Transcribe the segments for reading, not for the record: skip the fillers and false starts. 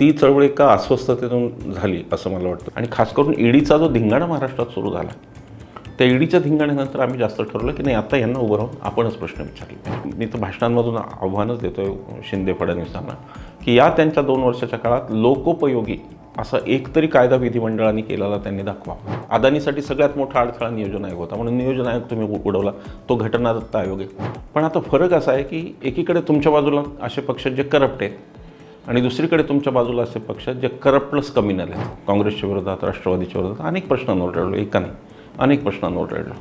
ती चळवळ एका अस्वस्थतेतून झाली असं मला वाटतं. आणि खास करून ईडीचा जो धिंगाणा महाराष्ट्रात सुरू झाला, त्या ईडीच्या धिंगाण्यानंतर आम्ही जास्त ठरवलं की नाही, आता यांना उभं राहून आपणच प्रश्न विचारले. मी तर भाषणांमधून आव्हानच देतोय शिंदे फडणवीसांना की या त्यांच्या 2 वर्षाच्या काळात लोकोपयोगी असा एकतरी कायदा विधिमंडळाने केलेला त्यांनी दाखवा. अदानीसाठी सगळ्यात मोठा अडथळा नियोजन आयोग होता, म्हणून नियोजन आयोग तुम्ही उडवला, तो घटनादत्त आयोग आहे. पण आता फरक असा आहे की एकीकडे तुमच्या बाजूला असे पक्ष जे करप्ट आहेत आणि दुसरीकडे तुमच्या बाजूला असे पक्ष जे करप्ट प्लस कम्युनल आहेत. काँग्रेसच्या विरोधात, राष्ट्रवादीच्या विरोधात अनेक प्रश्नांवर लढलो, एका नाही अनेक प्रश्नांवर लढलो.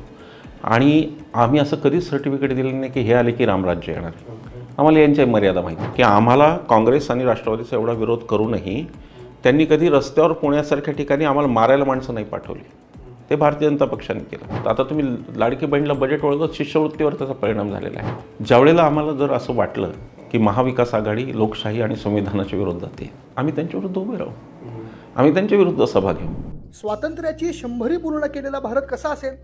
आणि आम्ही असं कधीच सर्टिफिकेट दिलं नाही की हे आले की रामराज्य येणार. आम्हाला यांच्या मर्यादा माहिती की आम्हाला काँग्रेस आणि राष्ट्रवादीचा एवढा विरोध करूनही त्यांनी कधी रस्त्यावर पुण्यासारख्या ठिकाणी आम्हाला मारायला माणसं नाही पाठवली. ते भारतीय जनता पक्षाने केलं. तर आता तुम्ही लाडकी बहीणला बजेट वळवत शिष्यवृत्तीवर त्याचा परिणाम झालेला आहे. ज्यावेळेला आम्हाला जर असं वाटलं की महाविकास आघाडी लोकशाही आणि संविधानाच्या विरोधात आहे, आम्ही त्यांच्याविरुद्ध उभे राहू, आम्ही त्यांच्या विरुद्ध सभा घेऊ. स्वातंत्र्याची 100री पूर्ण केलेला भारत कसा असेल?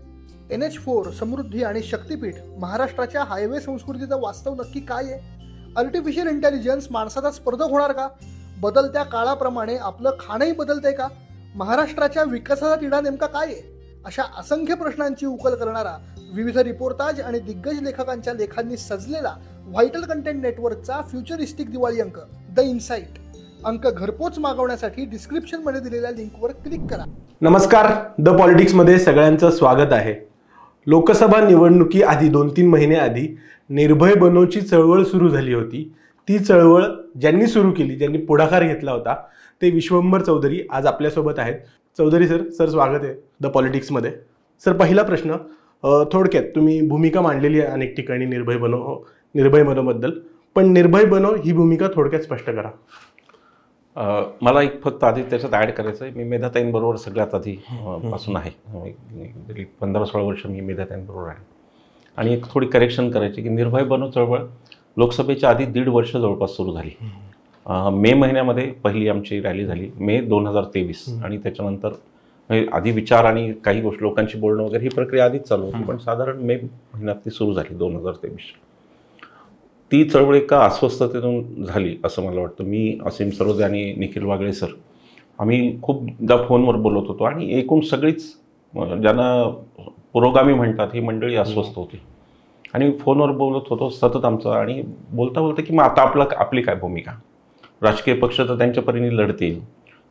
NH4, समृद्धी आणि शक्तीपीठ, महाराष्ट्राच्या हायवे संस्कृतीचं वास्तव नक्की काय आहे? आर्टिफिशियल इंटेलिजन्स माणसाचा स्पर्धक होणार का? बदलत्या काळाप्रमाणे आपलं खाणंही बदलतंय का? महाराष्ट्राच्या विकासाचा तिढा नेमका काय आहे? अशा असंख्य प्रश्नांची उकल करणारा, विविध रिपोर्टाज आणि दिग्गज लेखकांच्या लेखांनी सजलेला व्हायटल कंटेंट नेटवर्कचा फ्युचरिस्टिक दिवाळी अंक द इनसाइट. अंक घरपोच मागवण्यासाठी डिस्क्रिप्शनमध्ये दिलेल्या लिंकवर क्लिक करा. नमस्कार, द पॉलिटिक्समध्ये सगळ्यांचं स्वागत आहे. लोकसभा निवडणुकी आधी 2-3 महिने आधी निर्भय बनोची चळवळ सुरू झाली होती. ती चळवळ ज्यांनी सुरू केली, ज्यांनी पुढाकार घेतला होता, ते विश्वंभर चौधरी आज आपल्यासोबत आहेत. चौधरी सर स्वागत आहे द पॉलिटिक्समध्ये. सर, पहिला प्रश्न, थोडक्यात तुम्ही भूमिका मांडलेली आहे अनेक ठिकाणी निर्भय बनोबद्दल, पण निर्भय बनो ही भूमिका थोडक्यात स्पष्ट करा. मला एक फक्त आधी त्याच्यात ॲड करायचं आहे, मी मेधाताईंबरोबर सगळ्यात आधी पासून आहे. 15-16 वर्ष मी मेधाताईंबरोबर आहे. आणि एक थोडी करेक्शन करायची की निर्भय बनो चळवळ लोकसभेच्या आधी 1.5 वर्ष जवळपास सुरू झाली. मे महिन्यामध्ये पहिली आमची रॅली झाली, मे 2023. आणि त्याच्यानंतर आधी विचार आणि काही गोष्टी लोकांशी बोलणं वगैरे ही प्रक्रिया आधीच चालू होती, पण साधारण मे महिन्यात ती सुरू झाली 2023. ती चळवळ एका अस्वस्थतेतून झाली असं मला वाटतं. मी असीम सरोदे आणि निखिल वागळे सर आम्ही खूपदा फोनवर बोलत होतो आणि एकूण सगळीच ज्यांना पुरोगामी म्हणतात ही मंडळी अस्वस्थ होती आणि फोनवर बोलत होतो सतत आमचं. आणि बोलता बोलता की मग आता आपली काय भूमिका? राजकीय पक्ष तर त्यांच्या परीने लढतील,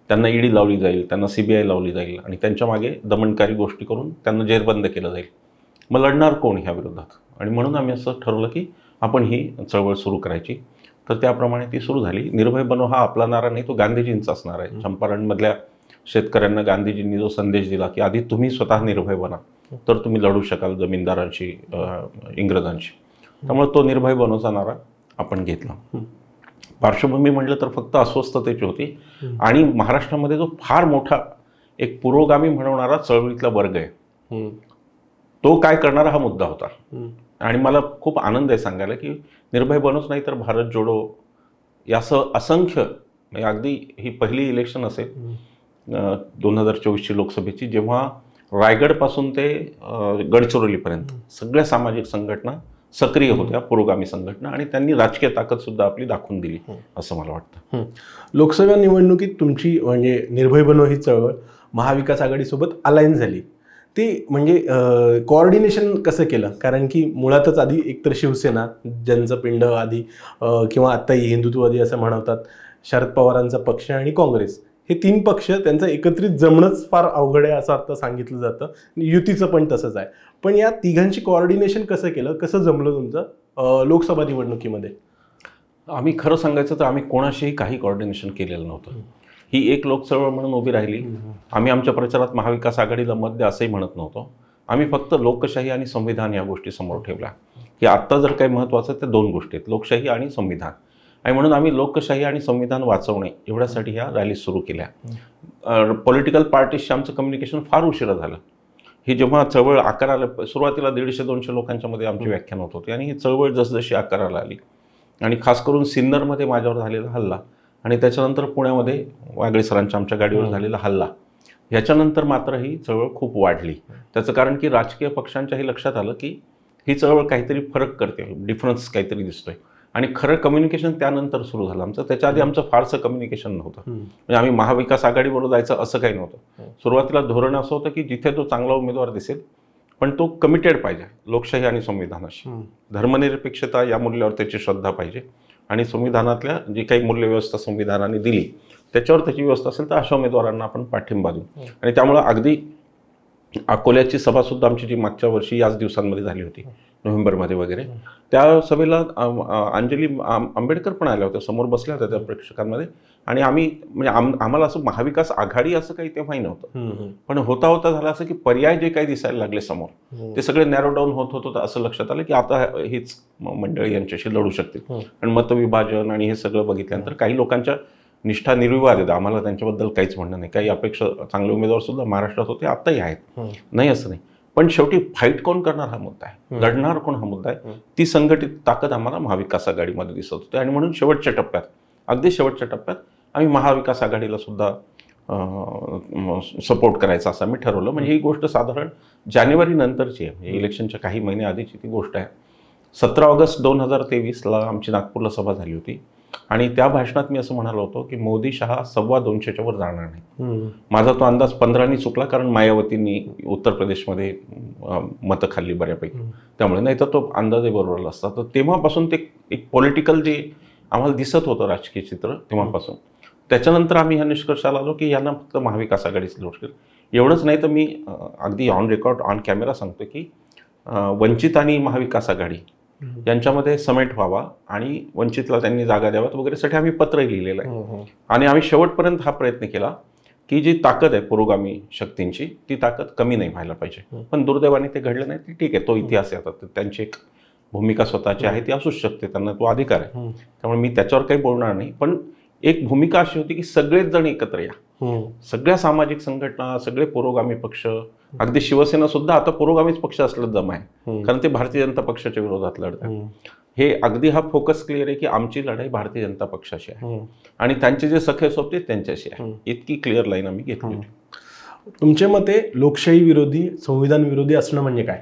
त्यांना ईडी लावली जाईल, त्यांना CBI लावली जाईल आणि त्यांच्या मागे दमनकारी गोष्टी करून त्यांना जेरबंद केलं जाईल. मग लढणार कोण ह्या विरोधात? आणि म्हणून आम्ही असं ठरवलं की आपण ही चळवळ सुरू करायची. तर त्याप्रमाणे ती सुरू झाली. निर्भय बनो हा आपला नारा नाही, तो गांधीजींचा असणार आहे. चंपारणमधल्या शेतकऱ्यांना गांधीजींनी जो संदेश दिला की आधी तुम्ही स्वतः निर्भय बना, तर तुम्ही लढू शकाल जमीनदारांशी, इंग्रजांशी. त्यामुळे तो निर्भय बनोचा नारा आपण घेतला. पार्श्वभूमी म्हटलं तर फक्त अस्वस्थतेची होती आणि महाराष्ट्रामध्ये जो फार मोठा एक पुरोगामी म्हणवणारा चळवळीतला वर्ग आहे, तो काय करणारा हा मुद्दा होता. आणि मला खूप आनंद आहे सांगायला की निर्भय बनोच नाही तर भारत जोडो यासह असंख्य, म्हणजे अगदी ही पहिली इलेक्शन असेल 2024ची लोकसभेची, जेव्हा रायगडपासून ते गडचिरोलीपर्यंत सगळ्या सामाजिक संघटना सक्रिय होत्या, पुरोगामी संघटना, आणि त्यांनी राजकीय ताकदसुद्धा आपली दाखवून दिली असं मला वाटतं. लोकसभा निवडणुकीत तुमची म्हणजे निर्भय बनो ही चळवळ महाविकास आघाडीसोबत अलाइन झाली. ती म्हणजे कोऑर्डिनेशन कसं केलं? कारण की मुळातच आधी एकतर शिवसेना, ज्यांचं पिंड आधी किंवा आत्ताही हिंदुत्ववादी असं म्हणवतात, शरद पवारांचा पक्ष आणि काँग्रेस, हे 3 पक्ष त्यांचं एकत्रित जमणंच फार अवघड आहे असं आता सांगितलं जातं. युतीचं पण तसंच आहे. पण या तिघांची कोऑर्डिनेशन कसं केलं, कसं जमलं तुमचं लोकसभा निवडणुकीमध्ये? आम्ही खरं सांगायचं तर आम्ही कोणाशीही काही कोऑर्डिनेशन केलेलं नव्हतं. ही एक लोकचळवळ म्हणून उभी राहिली. आम्ही आमच्या प्रचारात महाविकास आघाडीला मत द्या असंही म्हणत नव्हतो. आम्ही फक्त लोकशाही आणि संविधान या गोष्टी समोर ठेवल्या की आत्ता जर काही महत्त्वाचं ते 2 गोष्टी आहेत, लोकशाही आणि संविधान. आणि म्हणून आम्ही लोकशाही आणि संविधान वाचवणे एवढ्यासाठी ह्या रॅली सुरू केल्या. पॉलिटिकल पार्टीशी आमचं कम्युनिकेशन फार उशिरा झालं. ही जेव्हा चळवळ आकाराला, सुरुवातीला 150-200 लोकांच्या मध्ये आमची व्याख्यान होत होती आणि ही चळवळ जसजशी आकाराला आली आणि खास करून सिन्नरमध्ये माझ्यावर झालेला हल्ला आणि त्याच्यानंतर पुण्यामध्ये वागळे सरांच्या आमच्या गाडीवर झालेला हल्ला, याच्यानंतर मात्र ही चळवळ खूप वाढली. त्याचं कारण की राजकीय पक्षांच्याही लक्षात आलं की ही चळवळ काहीतरी फरक करते, डिफरन्स काहीतरी दिसतोय. आणि खरं कम्युनिकेशन त्यानंतर सुरू झालं आमचं. त्याच्या आधी आमचं फारसं कम्युनिकेशन नव्हतं. म्हणजे आम्ही महाविकास आघाडीबरोबर जायचं असं काही नव्हतं. सुरुवातीला धोरण असं होतं की जिथे तो चांगला उमेदवार दिसेल पण तो कमिटेड पाहिजे लोकशाही आणि संविधानाशी, धर्मनिरपेक्षता या मूल्यावर त्याची श्रद्धा पाहिजे आणि संविधानातल्या जी काही मूल्यव्यवस्था संविधानाने दिली त्याच्यावर त्याची व्यवस्था असेल तर अशा उमेदवारांना आपण पाठिंबा देऊ. आणि त्यामुळं अगदी अकोल्याची सभासुद्धा आमची जी मागच्या वर्षी याच दिवसांमध्ये झाली होती नोव्हेंबरमध्ये वगैरे, त्या सभेला अंजली आंबेडकर पण आल्या होत्या, समोर बसल्या होत्या त्या प्रेक्षकांमध्ये. आणि आम्ही म्हणजे आम्हाला असं महाविकास आघाडी असं काही तेव्हाही नव्हतं, पण होता होता झालं असं की पर्याय जे काही दिसायला लागले समोर ते सगळे नॅरो डाऊन होत होतं. असं लक्षात आलं की आता हीच मंडळी यांच्याशी लढू शकतील. आणि मतविभाजन आणि हे सगळं बघितल्यानंतर काही लोकांच्या निष्ठा निर्विवाद आहेत, आम्हाला त्यांच्याबद्दल काहीच म्हणणं नाही. काही अपेक्षा चांगले उमेदवार सुद्धा महाराष्ट्रात होते, आत्ताही आहेत, नाही असं नाही. पण शेवटी फाईट कोण करणार हा मुद्दा आहे, लढणार कोण हा मुद्दा आहे. ती संघटित ताकद आम्हाला महाविकास आघाडीमध्ये दिसत होती. आणि म्हणून शेवटच्या टप्प्यात, अगदी शेवटच्या टप्प्यात आम्ही महाविकास आघाडीला सुद्धा सपोर्ट करायचा असं आम्ही ठरवलं. म्हणजे ही गोष्ट साधारण जानेवारी नंतरची आहे, म्हणजे इलेक्शनच्या काही महिने आधीची ती गोष्ट आहे. 17 ऑगस्ट 2023ला आमची नागपूरला सभा झाली होती आणि त्या भाषणात मी असं म्हणालो होतो की मोदी शहा 225च्या वर जाणार नाही. माझा तो अंदाज 15नी चुकला, कारण मायावतींनी उत्तर प्रदेशमध्ये मतं खाल्ली बऱ्यापैकी, त्यामुळे नाही तर तो अंदाजही बरोबर असता. तर तेव्हापासून ते एक पॉलिटिकल जे आम्हाला दिसत होतं राजकीय चित्र तेव्हापासून, त्याच्यानंतर आम्ही ह्या निष्कर्षाला आलो की यांना फक्त महाविकास आघाडीच लढू शकेल. एवढंच नाही तर मी अगदी ऑन रेकॉर्ड ऑन कॅमेरा सांगतो की वंचित आणि महाविकास आघाडी यांच्यामध्ये समेट व्हावा आणि वंचितला त्यांनी जागा द्याव्यात वगैरेसाठी आम्ही पत्रही लिहिलेलं आहे. आणि आम्ही शेवटपर्यंत हा प्रयत्न केला की जी ताकद आहे पुरोगामी शक्तींची ती ताकद कमी नाही व्हायला पाहिजे. पण दुर्दैवाने ते घडलं नाही. ते ठीक आहे, तो इतिहास आहे. आता त्यांची एक भूमिका स्वतःची आहे, ती असूच शकते, त्यांना तो अधिकार आहे, त्यामुळे मी त्याच्यावर काही बोलणार नाही. पण एक भूमिका अशी होती की सगळेच जण एकत्र या, सगळ्या सामाजिक संघटना, सगळे पुरोगामी पक्ष, अगदी शिवसेना सुद्धा आता पुरोगामीच पक्ष असलं जमा आहे, कारण ते भारतीय जनता पक्षाच्या विरोधात लढतात. हे अगदी हा फोकस क्लिअर आहे की आमची लढाई भारतीय जनता पक्षाशी आहे आणि त्यांचे जे सखे सोबते त्यांच्याशी आहे. इतकी क्लिअर लाईन आम्ही घेतली होती. तुमच्या मते लोकशाही विरोधी, संविधान विरोधी असणं म्हणजे काय?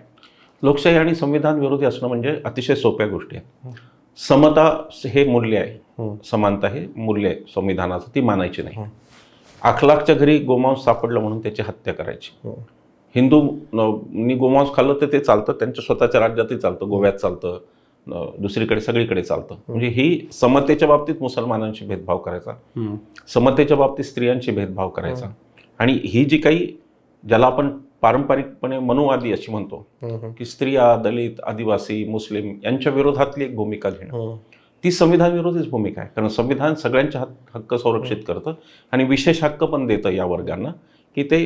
लोकशाही आणि संविधान विरोधी असणं म्हणजे अतिशय सोप्या गोष्टी आहेत. समता हे मूल्य आहे, समानता हे मूल्य आहे संविधानाचं, ती मानायची नाही. अखलाकच्या घरी गोमांस सापडलं म्हणून त्याची हत्या करायची. हिंदूंनी गोमांस खाल्लं तर ते चालतं, त्यांच्या स्वतःच्या राज्यातही चालतं, गोव्यात चालतं, दुसरीकडे सगळीकडे चालतं. म्हणजे ही समतेच्या बाबतीत मुसलमानांशी भेदभाव करायचा, समतेच्या बाबतीत स्त्रियांशी भेदभाव करायचा. आणि ही जी काही, ज्याला आपण पारंपरिकपणे मनुवादी अशी म्हणतो की स्त्रिया, दलित, आदिवासी, मुस्लिम यांच्या विरोधातली एक भूमिका घेणं, ती संविधान विरोधीच भूमिका आहे. कारण संविधान सगळ्यांचे हक्क संरक्षित करतं आणि विशेष हक्क पण देतं या वर्गांना, की ते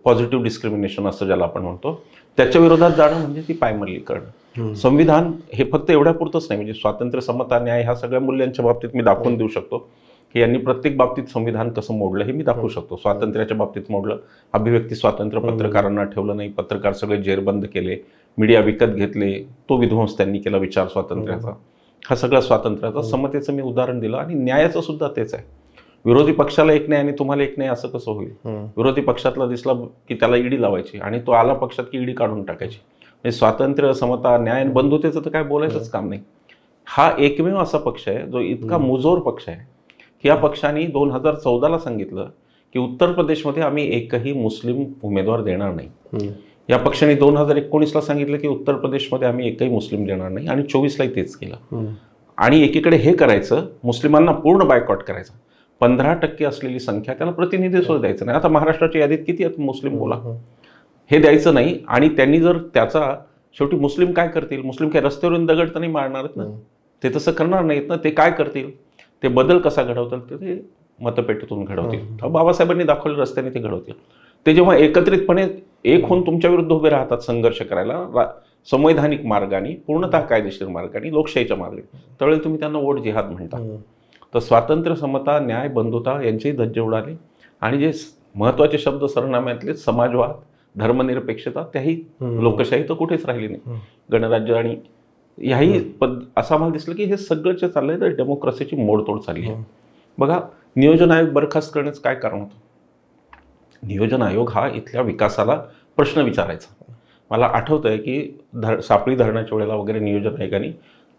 पॉझिटिव्ह डिस्क्रिमिनेशन असं ज्याला आपण म्हणतो, त्याच्या विरोधात जाणं म्हणजे ती पायमल्ली करणं. संविधान हे फक्त एवढ्यापुरतंच नाही, म्हणजे स्वातंत्र्य, समता, न्याय ह्या सगळ्या मूल्यांच्या बाबतीत मी दाखवून देऊ शकतो की यांनी प्रत्येक बाबतीत संविधान कसं मोडलं हे मी दाखवू शकतो. स्वातंत्र्याच्या बाबतीत मोडलं, अभिव्यक्ती स्वातंत्र्य पत्रकारांना ठेवलं नाही, पत्रकार सगळे जेरबंद केले, मीडिया विकत घेतले, तो विध्वंस त्यांनी केला विचार स्वातंत्र्याचा, हा सगळा स्वातंत्र्याचा. समतेचं मी उदाहरण दिलं आणि न्यायाचं सुद्धा तेच आहे. विरोधी पक्षाला एक नाही आणि तुम्हाला एक नाही असं कसं होईल? विरोधी पक्षातला दिसला की त्याला ईडी लावायची आणि तो आला पक्षात की ईडी काढून टाकायची. म्हणजे स्वातंत्र्य, समता, न्याय आणि बंधुतेचं तर काय बोलायचंच काम नाही. हा एकमेव असा पक्ष आहे जो इतका मुजोर पक्ष आहे की या पक्षाने 2014ला सांगितलं की उत्तर प्रदेशमध्ये आम्ही एकही मुस्लिम उमेदवार देणार नाही. या पक्षाने 2019ला सांगितलं की उत्तर प्रदेशमध्ये आम्ही एकही मुस्लिम देणार नाही आणि 24लाही तेच केलं. आणि एकीकडे हे करायचं, मुस्लिमांना पूर्ण बायकॉट करायचं, 15% असलेली संख्या त्यांना प्रतिनिधित्व द्यायचं नाही. आता महाराष्ट्राच्या यादीत किती आहेत मुस्लिम बोला, हे द्यायचं नाही. आणि त्यांनी जर त्याचा, शेवटी मुस्लिम काय करतील? मुस्लिम काय रस्त्यावरून दगड तर नाही मारणार आहेत ना, ते तसं करणार नाहीत ना. ते काय करतील? ते बदल कसा घडवतात? ते मतपेटीतून घडवतील. बाबासाहेबांनी दाखवले रस्त्याने ते घडवतील. ते जेव्हा एकत्रितपणे एक होऊन तुमच्या विरुद्ध उभे राहतात संघर्ष करायला, संवैधानिक मार्गाने, पूर्णतः कायदेशीर मार्गाने, लोकशाहीच्या मार्गाने, त्यावेळी तुम्ही त्यांना वोट जिहाद म्हणता. तर स्वातंत्र्य, समता, न्याय, बंधुता यांचेही धज्जे उडाले आणि जे महत्त्वाचे शब्द सरनाम्यातले समाजवाद, धर्मनिरपेक्षता, त्याही लोकशाही तर कुठेच राहिली नाही. गणराज्य आणि ह्याही असं आम्हाला दिसलं की हे सगळं जे चाललंय तर डेमोक्रेसीची मोडतोड चालली आहे. बघा, नियोजन आयोग बरखास्त करण्याचं काय कारण होतं? नियोजन आयोग हा इथल्या विकासाला प्रश्न विचारायचा. मला आठवतंय की सापळी धरणाच्या वेळेला वगैरे नियोजन आयोगाने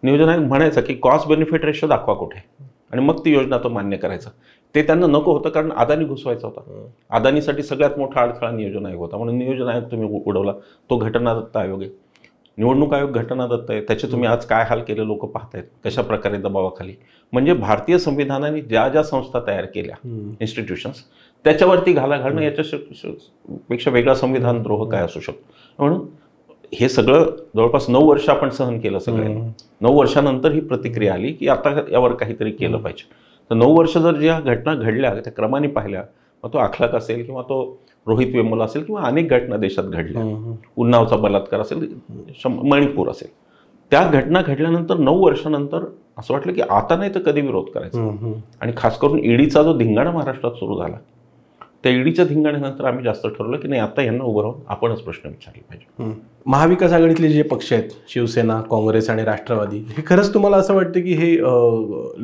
नियोजन आयोग म्हणायचं की कॉस्ट बेनिफिट रेशो दाखवा कुठे, आणि मग ती योजना तो मान्य करायचा. ते त्यांना नको होतं, कारण अदानी घुसवायचा होता. अदानीसाठी सगळ्यात मोठा अडथळा नियोजन आयोग होता, म्हणून नियोजन आयोग तुम्ही उडवला. तो घटनादत्त आयोग आहे, निवडणूक आयोग घटनादत्त आहे. त्याचे तुम्ही आज काय हाल केले लोक पाहतायत, कशा प्रकारे दबावाखाली. म्हणजे भारतीय संविधानाने ज्या ज्या संस्था तयार केल्या, इन्स्टिट्यूशन्स, त्याच्यावरती घाला घालणं याच्यापेक्षा वेगळा संविधान द्रोह काय असू शकतो. म्हणून हे सगळं जवळपास 9 वर्ष आपण सहन केलं सगळ्यांनी. 9 वर्षानंतर ही प्रतिक्रिया आली की आता यावर काहीतरी केलं पाहिजे. तर 9 वर्ष जर ज्या घटना घडल्या त्या क्रमाने पाहिल्या, मग तो अखलाक असेल किंवा तो रोहित वेमुला असेल किंवा अनेक घटना देशात घडल्या, उन्नावचा बलात्कार असेल, मणिपूर असेल, त्या घटना घडल्यानंतर 9 वर्षानंतर असं वाटलं की आता नाही तर कधी विरोध करायचा. आणि खास करून ईडीचा जो धिंगाणा महाराष्ट्रात सुरू झाला, त्या ईडीच्या धिंगाण्यानंतर आम्ही जास्त ठरवलं की नाही, आता यांना उभं राहून आपणच प्रश्न विचारले पाहिजे. महाविकास आघाडीतले जे पक्ष आहेत, शिवसेना, काँग्रेस आणि राष्ट्रवादी, हे खरंच तुम्हाला असं वाटतं की हे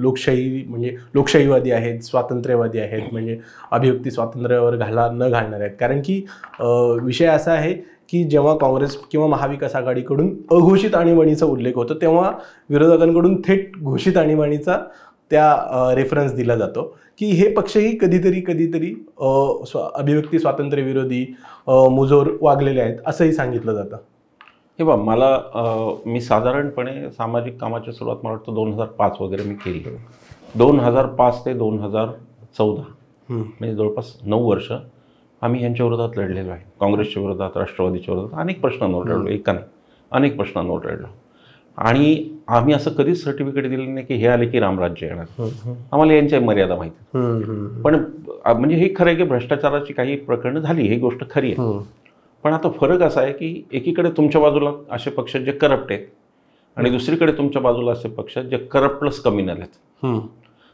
लोकशाही म्हणजे लोकशाहीवादी आहेत, स्वातंत्र्यवादी आहेत, म्हणजे अभिव्यक्ती स्वातंत्र्यावर न घालणार आहेत? कारण की विषय असा आहे की जेव्हा काँग्रेस किंवा महाविकास आघाडीकडून अघोषित आणीबाणीचा उल्लेख होतो, तेव्हा विरोधकांकडून थेट घोषित आणीबाणीचा त्या रेफरन्स दिला जातो की हे पक्षही कधीतरी अभिव्यक्ती स्वातंत्र्य विरोधी मुजोर वागलेले आहेत, असंही सांगितलं जातं. हे बघ, मी साधारणपणे सामाजिक कामाची सुरुवात मला वाटतं 2005 वगैरे मी केली. 2005 ते 2014 म्हणजे जवळपास 9 वर्ष आम्ही यांच्या विरोधात लढलेलो आहे. काँग्रेसच्या विरोधात, राष्ट्रवादीच्या विरोधात अनेक प्रश्नांवर लढलो, एका नाही अनेक प्रश्नांवर लढलो. आणि आम्ही असं कधीच सर्टिफिकेट दिलं नाही की हे आले की रामराज्य येणार. आम्हाला यांच्या मर्यादा माहिती. पण म्हणजे हे खरं आहे की भ्रष्टाचाराची काही प्रकरणं झाली, ही गोष्ट खरी आहे. पण आता फरक असा आहे की एकीकडे तुमच्या बाजूला असे पक्ष जे करप्ट आहेत आणि दुसरीकडे तुमच्या बाजूला असे पक्ष जे करप्ट प्लस कम्युनल आहेत.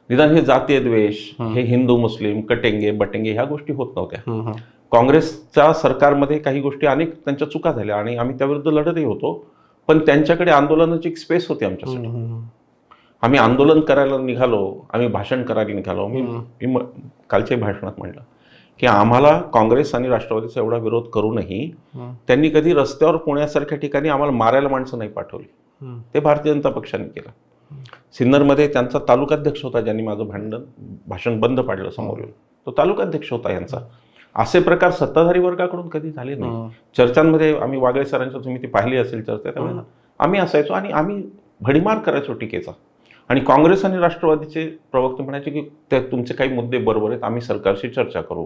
निदान हे जातीय द्वेष, हे हिंदू मुस्लिम कटेंगे बटेंगे ह्या गोष्टी होत नव्हत्या. काँग्रेसच्या सरकारमध्ये काही गोष्टी अनेक त्यांच्या चुका झाल्या आणि आम्ही त्याविरुद्ध लढतही होतो. पण त्यांच्याकडे आंदोलनाची एक स्पेस होती आमच्यासाठी. आम्ही आंदोलन करायला निघालो, आम्ही भाषण करायला निघालो. मी कालच्या भाषणात म्हटलं की आम्हाला काँग्रेस आणि राष्ट्रवादीचा एवढा विरोध करूनही त्यांनी कधी रस्त्यावर पुण्यासारख्या ठिकाणी आम्हाला मारायला माणसं नाही पाठवली. ते भारतीय जनता पक्षाने केलं. सिन्नरमध्ये त्यांचा तालुकाध्यक्ष होता ज्यांनी माझं भाषण बंद पाडलं समोर येऊन, तो तालुकाध्यक्ष होता यांचा. असे प्रकार सत्ताधारी वर्गाकडून कधी झाले नाही. चर्चांमध्ये आम्ही वागळे सरांच्या, तुम्ही ती पाहिली असेल चर्चा, त्यावेळेला आम्ही असायचो आणि आम्ही भडीमार करायचो टीकेचा. आणि काँग्रेस आणि राष्ट्रवादीचे प्रवक्ते म्हणायचे की ते तुमचे काही मुद्दे बरोबर आहेत, आम्ही सरकारशी चर्चा करू,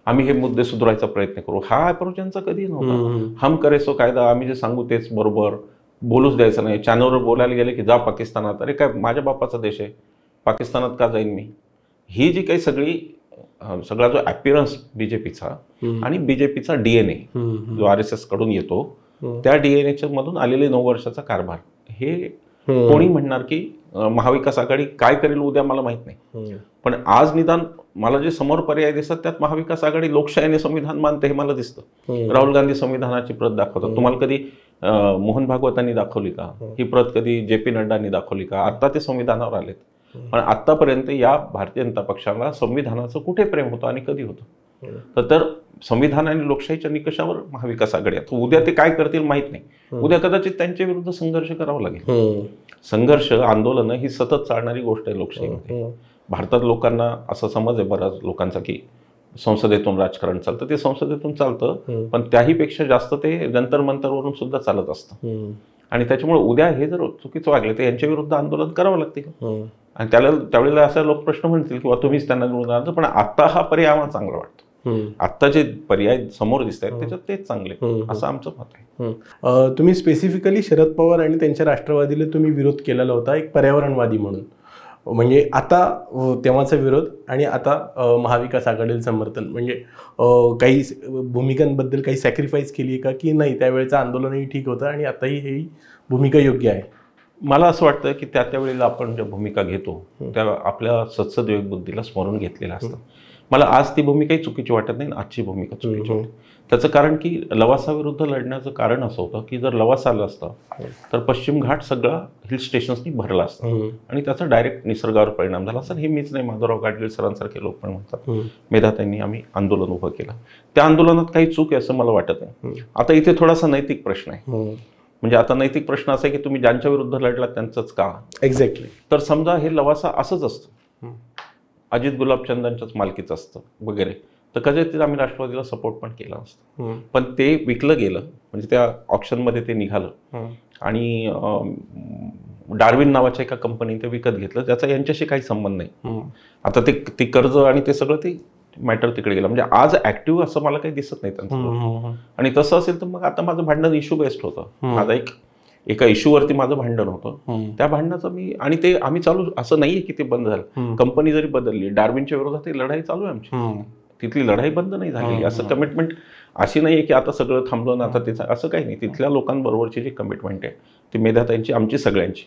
आम्ही हे मुद्दे सुधारायचा प्रयत्न करू. हा अप्रोच यांचा कधी नव्हता. हम करेसो कायदा, आम्ही जे सांगू तेच बरोबर, बोलूच द्यायचं नाही. चॅनलवर बोलायला गेले की जा पाकिस्तानात. अरे काय माझ्या बापाचा देश आहे, पाकिस्तानात का जाईन मी? ही जी काही सगळा जो अपीरन्स बीजेपीचा आणि बीजेपीचा DNA जो RSS कडून येतो, त्या DNAच्या मधून आलेले 9 वर्षाचा कारभार, हे कोणी म्हणणार की महाविकास आघाडी काय करेल उद्या मला माहित नाही. पण आज निदान मला जे समोर पर्याय दिसतात त्यात महाविकास आघाडी लोकशाहीने संविधान मानते हे मला दिसतं. राहुल गांधी संविधानाची प्रत दाखवतात. तुम्हाला कधी मोहन भागवतांनी दाखवली का ही प्रत? कधी JP नड्डांनी दाखवली का? आता ते संविधानावर आलेत. पण आतापर्यंत या भारतीय जनता पक्षाला संविधानाचं कुठे प्रेम होतं आणि कधी होतं? तर संविधान आणि लोकशाहीच्या निकषावर महाविकास आघाडी आहे. उद्या ते काय करतील माहित नाही. उद्या कदाचित त्यांच्या विरुद्ध संघर्ष करावा लागेल. संघर्ष, आंदोलनं ही सतत चालणारी गोष्ट आहे लोकशाहीमध्ये. भारतात लोकांना असा समज आहे बऱ्याच लोकांचा की संसदेतून राजकारण चालतं. ते संसदेतून चालतं, पण त्याहीपेक्षा जास्त ते जंतर मंतरवरून सुद्धा चालत असतं. आणि त्याच्यामुळे उद्या हे जर चुकीचं वागले तर यांच्या विरुद्ध आंदोलन करावं लागतील. आणि त्यावेळेला असा लोक प्रश्न म्हणतील किंवा तुम्हीच त्यांना निवडून आणता. पण आता हा पर्याय आम्हाला चांगला वाटतो. आता जे पर्याय समोर दिसत आहेत त्याच्यात तेच चांगले, असं आमचं मत आहे. तुम्ही स्पेसिफिकली शरद पवार आणि त्यांच्या राष्ट्रवादीला तुम्ही विरोध केलेला होता एक पर्यावरणवादी म्हणून. म्हणजे आता तेव्हाचा विरोध आणि आता महाविकास आघाडीला समर्थन, म्हणजे काही भूमिकांबद्दल काही सॅक्रिफाईस केली आहे का की नाही त्यावेळेचं आंदोलनही ठीक होतं आणि आताही ही भूमिका योग्य आहे? मला असं वाटतं की त्या वेळेला आपण ज्या भूमिका घेतो त्या आपल्या सत्सद बुद्धीला स्मरून घेतलेलं असतं. मला आज ती भूमिकाही चुकीची वाटत नाही, आजची भूमिका चुकीची वाटते. त्याचं कारण की लवासाविरुद्ध लढण्याचं कारण असं होतं की जर लवास आलं असतं तर पश्चिम घाट सगळा हिल स्टेशन्सनी भरला असतं आणि त्याचा डायरेक्ट निसर्गावर परिणाम झाला असता. हे मीच नाही, माधवराव गाडगीळ सरांसारखे लोक पण म्हणतात. मेधाताईंनी आम्ही आंदोलन उभं केलं. त्या आंदोलनात काही चूक आहे असं मला वाटत नाही. आता इथे थोडासा नैतिक प्रश्न आहे म्हणजे आता नैतिक प्रश्न असा आहे की तुम्ही ज्यांच्या विरुद्ध लढलात त्यांचंच का. एक्झॅक्टली. तर समजा हे लवासा असंच असतं, अजित गुलाबचंदांच्याच मालकीचं असतं वगैरे, तर कदाचित आम्ही राष्ट्रवादीला सपोर्ट पण केला असतं. पण ते विकलं गेलं, म्हणजे त्या ऑप्शनमध्ये ते निघालं आणि डार्विन नावाच्या एका कंपनीने ते विकत घेतलं, त्याचा यांच्याशी काही संबंध नाही. आता ते कर्ज आणि ते सगळं ते मॅटर तिकडे गेलं. म्हणजे आज ऍक्टिव्ह असं मला काही दिसत नाही त्यांचं. आणि तसं असेल तर मग आता माझं भांडण इश्यू बेस्ड होतं. माझा एका इश्यूवरती माझं भांडण होतं, त्या भांडणाचं मी आणि ते आम्ही चालू, असं नाहीये की ते बंद झालं. कंपनी जरी बदलली, डार्विनच्या विरोधात ही लढाई चालू आहे आमची, तिथली लढाई बंद नाही झालेली. असं कमिटमेंट अशी नाहीये की आता सगळं थांबलं ना आता त्याचं, असं काही नाही. तिथल्या लोकांबरोबरची जी कमिटमेंट आहे ती मेधाताईंची, आमची सगळ्यांची,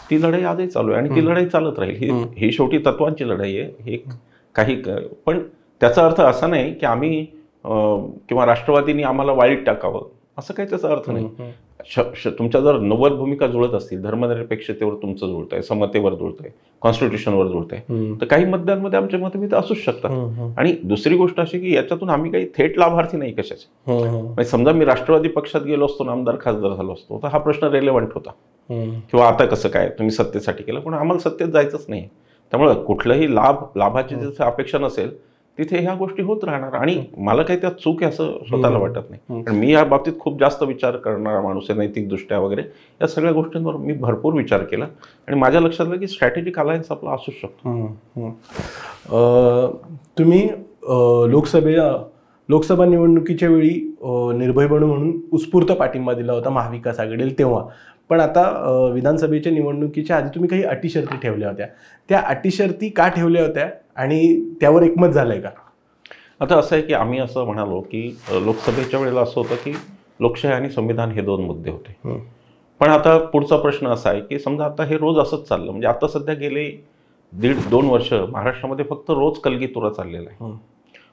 ती लढाई आजही चालू आहे आणि ती लढाई चालत राहील. ही शेवटी तत्वांची लढाई आहे. हे काही पण त्याचा अर्थ असा नाही की आम्ही किंवा राष्ट्रवादीने आम्हाला वाईट टाकावं, असं काही त्याचा अर्थ नाही. तुमच्या जर 90 भूमिका जुळत असतील, धर्मनिरपेक्षतेवर तुमचं जुळतंय, समतेवर जुळतंय, कॉन्स्टिट्यूशनवर जुळतंय, तर काही मुद्द्यांमध्ये आमचे मतभेद असूच शकतात. आणि दुसरी गोष्ट अशी की याच्यातून आम्ही काही थेट लाभार्थी नाही कशाचे. म्हणजे समजा मी राष्ट्रवादी पक्षात गेलो असतो, आमदार खासदार झालो असतो, तर हा प्रश्न रेलेव्हंट होता, किंवा आता कसं काय तुम्ही सत्तेसाठी केलं, पण आम्हाला सत्तेत जायचंच नाही. त्यामुळे कुठलंही लाभाची जिथे अपेक्षा नसेल तिथे ह्या गोष्टी होत राहणार. आणि मला काही त्यात चूक आहे असं स्वतःला वाटत नाही. कारण मी या बाबतीत खूप जास्त विचार करणारा माणूस आहे, नैतिकदृष्ट्या वगैरे या सगळ्या गोष्टींवर मी भरपूर विचार केला आणि माझ्या लक्षात आलं की स्ट्रॅटेजिक अलायन्स आपला असूच शकतो. तुम्ही लोकसभा निवडणुकीच्या वेळी निर्भय बंधू म्हणून उत्स्फूर्त पाठिंबा दिला होता महाविकास आघाडीला तेव्हा, पण आता विधानसभेच्या निवडणुकीच्या आधी तुम्ही काही अटी शर्ती ठेवल्या होत्या, त्या अटी शर्ती का ठेवल्या होत्या आणि त्यावर एकमत झालंय का? आता असं आहे की आम्ही असं म्हणालो की लोकसभेच्या वेळेला असं होतं की लोकशाही आणि संविधान हे 2 मुद्दे होते. पण आता पुढचा प्रश्न असा आहे की समजा आता हे रोज असंच चाललं, म्हणजे आता सध्या गेले 1.5-2 वर्ष महाराष्ट्रामध्ये फक्त रोज कलगीतुरा चाललेला आहे.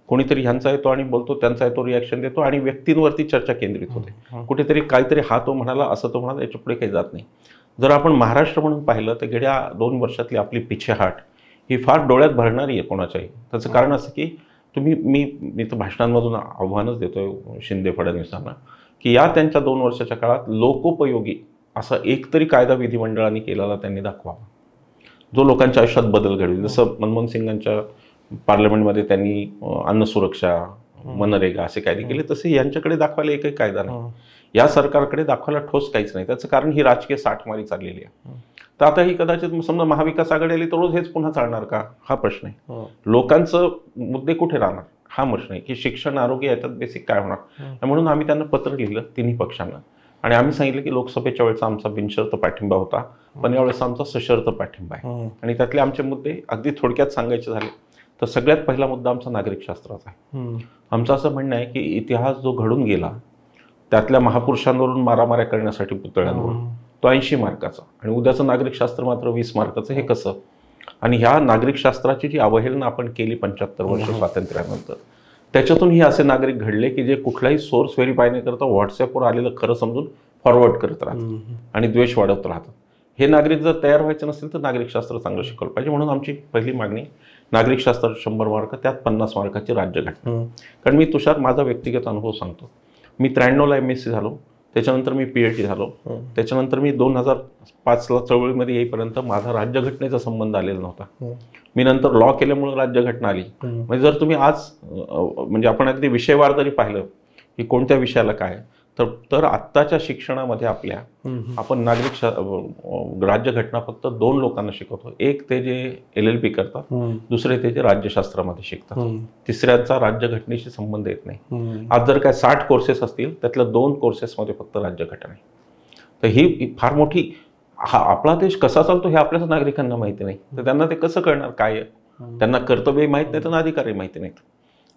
कोणीतरी ह्यांचा येतो आणि बोलतो, त्यांचा येतो, रिॲक्शन देतो आणि व्यक्तींवरती चर्चा केंद्रित होते. कुठेतरी काहीतरी हा तो म्हणाला, असं तो म्हणाला, याच्या पुढे काही जात नाही. जर आपण महाराष्ट्र म्हणून पाहिलं तर गेल्या 2 वर्षातली आपली पिछेहाट ही फार डोळ्यात भरणारी आहे कोणाच्याही. त्याचं कारण असं की मी तर भाषणांमधून आव्हानच देतोय शिंदे फडणवीसांना की या त्यांच्या 2 वर्षाच्या काळात लोकोपयोगी असा एकतरी कायदा विधिमंडळाने केलेला त्यांनी दाखवावा, जो लोकांच्या आयुष्यात बदल घडवेल. जसं मनमोहन सिंगांच्या पार्लमेंटमध्ये त्यांनी अन्न सुरक्षा, मनरेगा असे कायदे केले, तसे यांच्याकडे दाखवायला एकही कायदा नाही. या सरकारकडे दाखवायला ठोस काहीच नाही. त्याचं कारण ही राजकीय साठमारी चाललेली आहे. तर आता ही कदाचित समजा महाविकास आघाडी आली तर रोज हेच पुन्हा चालणार का, हा प्रश्न आहे. लोकांचं मुद्दे कुठे राहणार हा प्रश्न आहे की शिक्षण, आरोग्य याच्यात बेसिक काय होणार. म्हणून आम्ही त्यांना पत्र लिहिलं तिन्ही पक्षांना आणि आम्ही सांगितलं की लोकसभेच्या वेळेचा आमचा बिनशर्त पाठिंबा होता, पण यावेळेस आमचा सशर्त पाठिंबा आहे. आणि त्यातले आमचे मुद्दे अगदी थोडक्यात सांगायचे झाले तर सगळ्यात पहिला मुद्दा आमचा नागरिकशास्त्राचा आहे. आमचं असं म्हणणं आहे की इतिहास जो घडून गेला त्यातल्या महापुरुषांवरून मारामाऱ्या करण्यासाठी पुतळ्यांवर तो 80 मार्काचा आणि उद्याचं नागरिकशास्त्र मात्र 20 मार्काचं. हे कसं? आणि ह्या नागरिकशास्त्राची जी अवहेलना आपण केली 75 वर्ष स्वातंत्र्यानंतर, त्याच्यातून ही असे नागरिक घडले की जे कुठलाही सोर्स व्हेरीफाय न करता व्हॉट्सअपवर आलेलं खरं समजून फॉरवर्ड करत राहतात आणि द्वेष वाढवत राहतात. हे नागरिक जर तयार व्हायचे नसेल तर नागरिकशास्त्र चांगलं शिकवलं पाहिजे. म्हणून आमची पहिली मागणी नागरिकशास्त्र 100 मार्क, त्यात 50 मार्काची राज्यघटना. कारण मी तुषार माझा व्यक्तिगत अनुभव सांगतो. मी 93ला MSc झालो, त्याच्यानंतर मी PhD झालो, त्याच्यानंतर मी 2005ला चळवळीमध्ये येईपर्यंत माझा राज्यघटनेचा संबंध आलेला नव्हता. मी नंतर लॉ केल्यामुळे राज्यघटना आली. म्हणजे जर तुम्ही आज म्हणजे आपण अगदी विषयवार जरी पाहिलं की कोणत्या विषयाला काय, तर आत्ताच्या शिक्षणामध्ये आपल्या आपण राज्यघटना फक्त 2 लोकांना शिकवतो. एक ते जे LLB करतात, दुसरे ते जे राज्यशास्त्रामध्ये शिकतात. तिसऱ्याचा राज्यघटनेशी संबंध येत नाही. आज जर काय 60 कोर्सेस असतील त्यातल्या 2 कोर्सेसमध्ये फक्त राज्यघटना आहे. तर ही फार मोठी, हा आपला देश कसा चालतो हे आपल्याच नागरिकांना माहिती नाही, तर त्यांना ते कसं कळणार काय? त्यांना कर्तव्यही माहीत नाही तर अधिकारही माहिती नाहीत.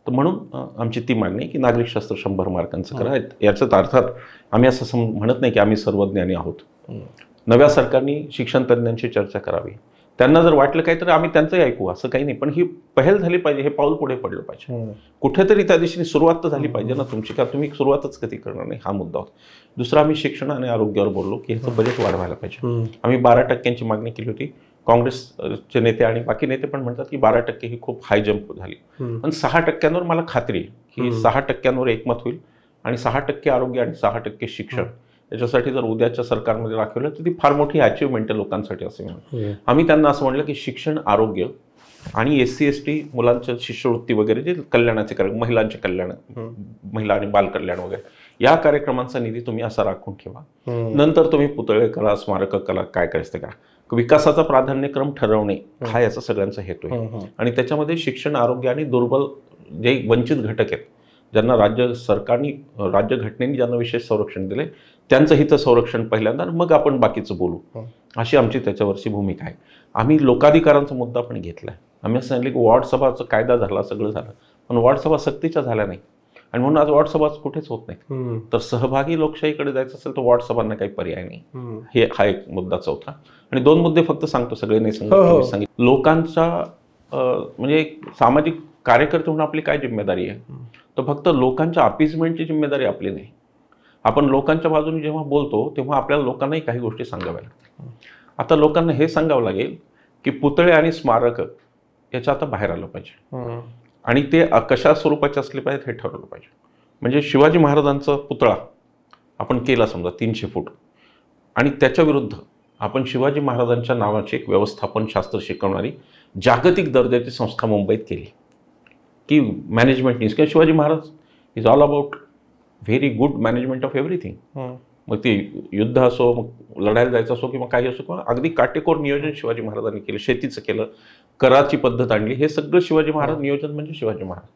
तर म्हणून आमची ती मागणी की नागरिकशास्त्र 100 मार्कांचं करा. याचाच अर्थात आम्ही असं म्हणत नाही की आम्ही सर्वज्ञानी आहोत. नव्या सरकारने शिक्षण तज्ज्ञांशी चर्चा करावी, त्यांना जर वाटलं काही तर आम्ही त्यांचंही ऐकू, असं काही नाही. पण ही पहल झाली पाहिजे, हे पाऊल पुढे पडलं पाहिजे. कुठेतरी त्या दिशेने सुरुवात तर झाली पाहिजे ना तुमची, का तुम्ही सुरुवातच कधी करणार नाही, हा मुद्दा होता. दुसरा, आम्ही शिक्षण आणि आरोग्यावर बोललो की ह्याचं बजेट वाढवायला पाहिजे. आम्ही 12% मागणी केली होती. काँग्रेसचे नेते आणि बाकी नेते पण म्हणतात की 12% ही खूप हाय जंप झाली. पण 6% मला खात्री आहे की 6% एकमत होईल आणि 6% आरोग्य आणि 6% शिक्षण याच्यासाठी जर उद्याच्या सरकारमध्ये राखवलं तर ती फार मोठी अचिव्हमेंट आहे लोकांसाठी असे म्हणून आम्ही त्यांना असं म्हटलं की शिक्षण, आरोग्य आणि SC ST मुलांच्या शिष्यवृत्ती वगैरे जे कल्याणाचे कार्यक्रम, महिलांचे कल्याण, महिला आणि बाल कल्याण वगैरे या कार्यक्रमांचा निधी तुम्ही असा राखून ठेवा. नंतर तुम्ही पुतळे करा, स्मारक कला, काय करायचं ते करा. विकासाचा प्राधान्यक्रम ठरवणे हा याचा सगळ्यांचा हेतू आहे. आणि त्याच्यामध्ये शिक्षण, आरोग्य आणि दुर्बल जे वंचित घटक आहेत, ज्यांना राज्य सरकारने, राज्यघटनेने ज्यांना विशेष संरक्षण दिले, त्यांचं हित संरक्षण पहिल्यांदा, मग आपण बाकीचं बोलू, अशी आमची त्याच्यावरची भूमिका आहे. आम्ही लोकाधिकारांचा मुद्दा पण घेतला आहे. आम्ही असं सांगितलं की वॉर्डसभाचा कायदा झाला, सगळं झालं, पण वॉर्डसभा सक्तीच्या झाल्या नाही. आणि म्हणून आज वॉर्डसभा कुठेच होत नाही. तर सहभागी लोकशाहीकडे जायचं असेल तर वॉर्डसभांना काही पर्याय नाही. हा एक मुद्दा चौथा. आणि 2 मुद्दे फक्त सांगतो, सगळे नाही सांगितलं. लोकांचा म्हणजे सामाजिक कार्यकर्ते म्हणून आपली काय जिम्मेदारी आहे, तर फक्त लोकांच्या अपीजमेंटची जिम्मेदारी आपली नाही. आपण लोकांच्या बाजूने जेव्हा बोलतो तेव्हा आपल्याला लोकांनाही काही गोष्टी सांगाव्या लागतात. आता लोकांना हे सांगावं लागेल की पुतळे आणि स्मारक याच्या आता बाहेर आलं पाहिजे आणि ते कशा स्वरूपाचे असले पाहिजेत हे ठरवलं पाहिजे. म्हणजे शिवाजी महाराजांचा पुतळा आपण केला समजा 300 फूट, आणि त्याच्या विरुद्ध आपण शिवाजी महाराजांच्या नावाची एक व्यवस्थापन शास्त्र शिकवणारी जागतिक दर्जाची संस्था मुंबईत केली की मॅनेजमेंट न्यूज, किंवा Shivaji Maharaj is all about very good management of everything. मग ते युद्ध असो, मग लढायला जायचं असो, किंवा काही असो, किंवा अगदी काटेकोर नियोजन शिवाजी महाराजांनी केलं, शेतीचं केलं, कराची पद्धत आणली, हे सगळं शिवाजी महाराज नियोजन म्हणजे शिवाजी महाराज.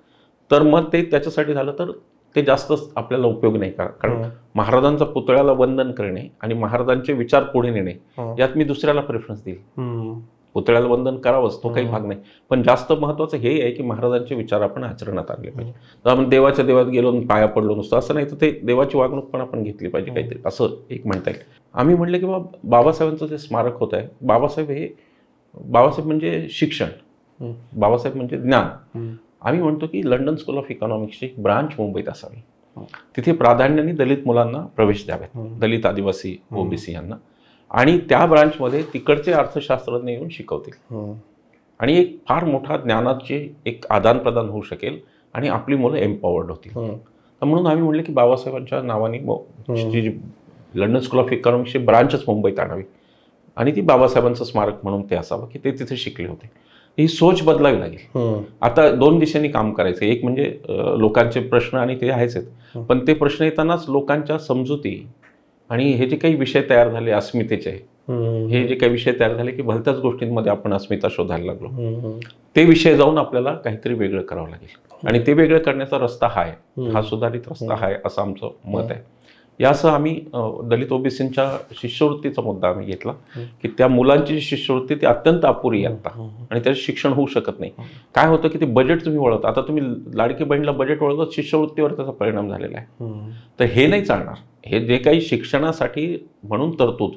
तर मग ते त्याच्यासाठी झालं तर ते जास्त आपल्याला उपयोग नाही का, कारण महाराजांचा पुतळ्याला वंदन करणे आणि महाराजांचे विचार पुढे नेणे यात मी दुसऱ्याला प्रेफरन्स देईल. पुतळ्याला वंदन करावंच, तो काही भाग नाही, पण जास्त महत्वाचं हे आहे की महाराजांचे विचार आपण आचरणात आणले पाहिजे. तर आपण देवाच्या देवात गेलो, पाया पडलो नुसतं असं नाही, तर ते देवाची वागणूक पण आपण घेतली पाहिजे काहीतरी, असं एक म्हणता येईल. आम्ही म्हटलं की बाबासाहेबांचं जे स्मारक होत आहे, बाबासाहेब म्हणजे शिक्षण, बाबासाहेब म्हणजे ज्ञान. आम्ही म्हणतो की लंडन स्कूल ऑफ इकॉनॉमिक्सची एक ब्रांच मुंबईत असावी, तिथे प्राधान्याने दलित मुलांना प्रवेश द्यावेत, दलित, आदिवासी, OBC यांना, आणि त्या ब्रांचमध्ये तिकडचे अर्थशास्त्रज्ञ येऊन शिकवतील आणि एक फार मोठा ज्ञानाचे एक आदान प्रदान होऊ शकेल आणि आपली मुलं एम्पॉवर्ड होतील. तर म्हणून आम्ही म्हटलं की बाबासाहेबांच्या नावाने लंडन स्कूल ऑफ इकॉनॉमिक्सची ब्रांचच मुंबईत आणावी आणि ती बाबासाहेबांचं स्मारक म्हणून ते असावं की ते तिथे शिकले होते. ही सोच बदलावी लागेल. आता 2 दिशेने काम करायचं. एक म्हणजे लोकांचे प्रश्न, आणि ते आहेच आहेत, पण ते प्रश्न येतानाच लोकांच्या समजुती आणि हे जे काही विषय तयार झाले अस्मितेचे, हे जे काही विषय तयार झाले की भलत्याच गोष्टींमध्ये आपण अस्मिता शोधायला लागलो, ते विषय जाऊन आपल्याला काहीतरी वेगळं करावं लागेल आणि ते वेगळं करण्याचा रस्ता हा आहे, हा सुधारित रस्ता आहे असं आमचं मत आहे. यासह आम्ही दलित OBCच्या शिष्यवृत्तीचा मुद्दा आम्ही घेतला की त्या मुलांची शिष्यवृत्ती ती अत्यंत अपुरी आहे आता आणि त्याचं शिक्षण होऊ शकत नाही. काय होतं की ते बजेट तुम्ही वळवता, आता तुम्ही लाडकी बहीणला बजेट वळवता, शिष्यवृत्तीवर त्याचा परिणाम झालेला आहे. तर हे नाही चालणार. हे जे काही शिक्षणासाठी म्हणून तरतूद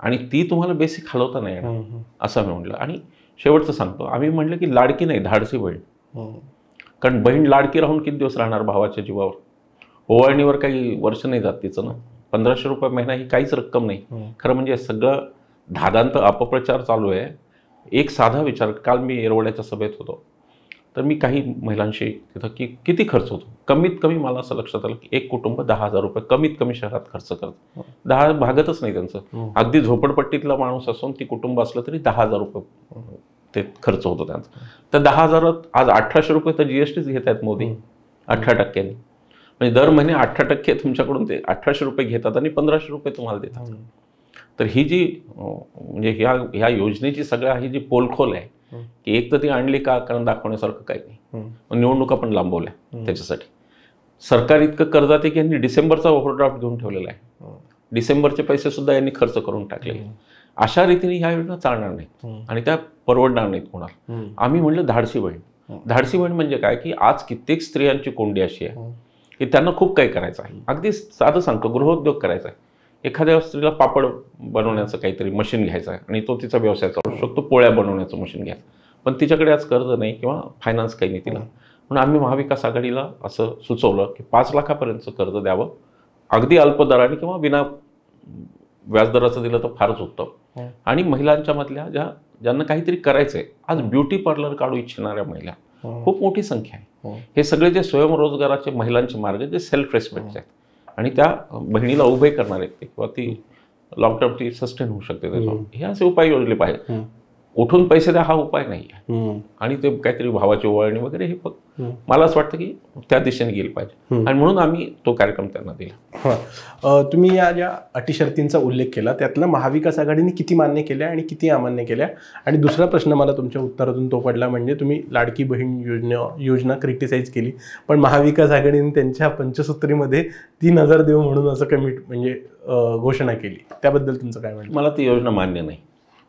आणि ती तुम्हाला बेसिक हलवता नाही येणार असं आम्ही म्हटलं. आणि शेवटचं सांगतो, आम्ही म्हटलं की लाडकी नाही, धाडसी बहीण. कारण बहीण लाडकी राहून किती दिवस राहणार भावाच्या जीवावर, ओवाळणीवर काही वर्ष नाही जात तिचं ना. 1500 रुपये महिना ही काहीच रक्कम नाही. खरं म्हणजे सगळं धादांत अपप्रचार चालू आहे. एक साधा विचार, काल मी येरवड्याच्या सभेत होतो, तर मी काही महिलांशी तिथं की किती खर्च होतो, कमीत कमी मला असं लक्षात आलं की एक कुटुंब 10,000 रुपये कमीत कमी शहरात खर्च करतं. 10 भागतच नाही त्यांचं. अगदी झोपडपट्टीतला माणूस असून ती कुटुंब असलं तरी 10,000 रुपये ते खर्च होतो त्यांचा. तर 10,000 आज 1800 रुपये तर GSTच घेत आहेत मोदी 18%. म्हणजे दर महिने 18% तुमच्याकडून ते 1800 रुपये घेतात आणि 1500 रुपये तुम्हाला देतात. तर ही जी म्हणजे ह्या योजनेची सगळ्या ही जी पोलखोल आहे की एक तर ती आणली का कारण दाखवण्यासारखं काही नाही, निवडणुका पण लांबवल्या त्याच्यासाठी. सरकार इतकं कर्जात आहे की यांनी डिसेंबरचा ओव्हरड्राफ्ट घेऊन ठेवलेला आहे, डिसेंबरचे पैसे सुद्धा यांनी खर्च करून टाकले. अशा रीतीने ह्या योजना चालणार नाहीत आणि त्या परवडणार नाहीत कोणाला. आम्ही म्हणलं धाडसी बहीण. धाडसी बहीण म्हणजे काय की आज कित्येक स्त्रियांची कोंडी अशी आहे की त्यांना खूप काही करायचं आहे. अगदी साधं सांगतो, गृहोद्योग करायचा आहे. एखाद्या स्त्रीला पापड बनवण्याचं काहीतरी मशीन घ्यायचं आहे आणि तो तिचा व्यवसाय चालू शकतो, पोळ्या बनवण्याचं मशीन घ्यायचं, पण तिच्याकडे आज कर्ज नाही किंवा फायनान्स काही नाही तिला. म्हणून आम्ही महाविकास आघाडीला असं सुचवलं की 5 लाखापर्यंतचं कर्ज द्यावं, अगदी अल्प दराने किंवा विना व्याजदराचं दिलं तर फारच उत्तम. आणि महिलांच्या मधल्या ज्यांना काहीतरी करायचं आहे, आज ब्युटी पार्लर काढू इच्छिणाऱ्या महिला खूप मोठी संख्या आहे. हे सगळे जे स्वयंरोजगाराचे महिलांचे मार्ग जे सेल्फ रेस्पेक्टचे आहेत, आणि त्या बहिणीला उभे करणार आहेत ते, किंवा ती लॉंग टर्म ती सस्टेन होऊ शकते त्याच्यावर. हे असे उपाय योजले पाहिजे. उठून पैसे द्या हा उपाय नाही आहे. आणि ते काहीतरी भावाची ओवाळणी वगैरे हे फक्त मला असं वाटतं की त्या दिशेने गेलं पाहिजे, आणि म्हणून आम्ही तो कार्यक्रम त्यांना दिला. तुम्ही या ज्या अटी शर्तींचा उल्लेख केला त्यातलं महाविकास आघाडीने किती मान्य केल्या आणि किती अमान्य केल्या? आणि दुसरा प्रश्न मला तुमच्या उत्तरातून तो पडला, म्हणजे तुम्ही लाडकी बहीण योजना क्रिटिसाइज केली, पण महाविकास आघाडीने त्यांच्या पंचसूत्रीमध्ये 3,000 देऊ म्हणून असं म्हणजे घोषणा केली. त्याबद्दल तुमचं काय म्हणणं? मला ती योजना मान्य नाही.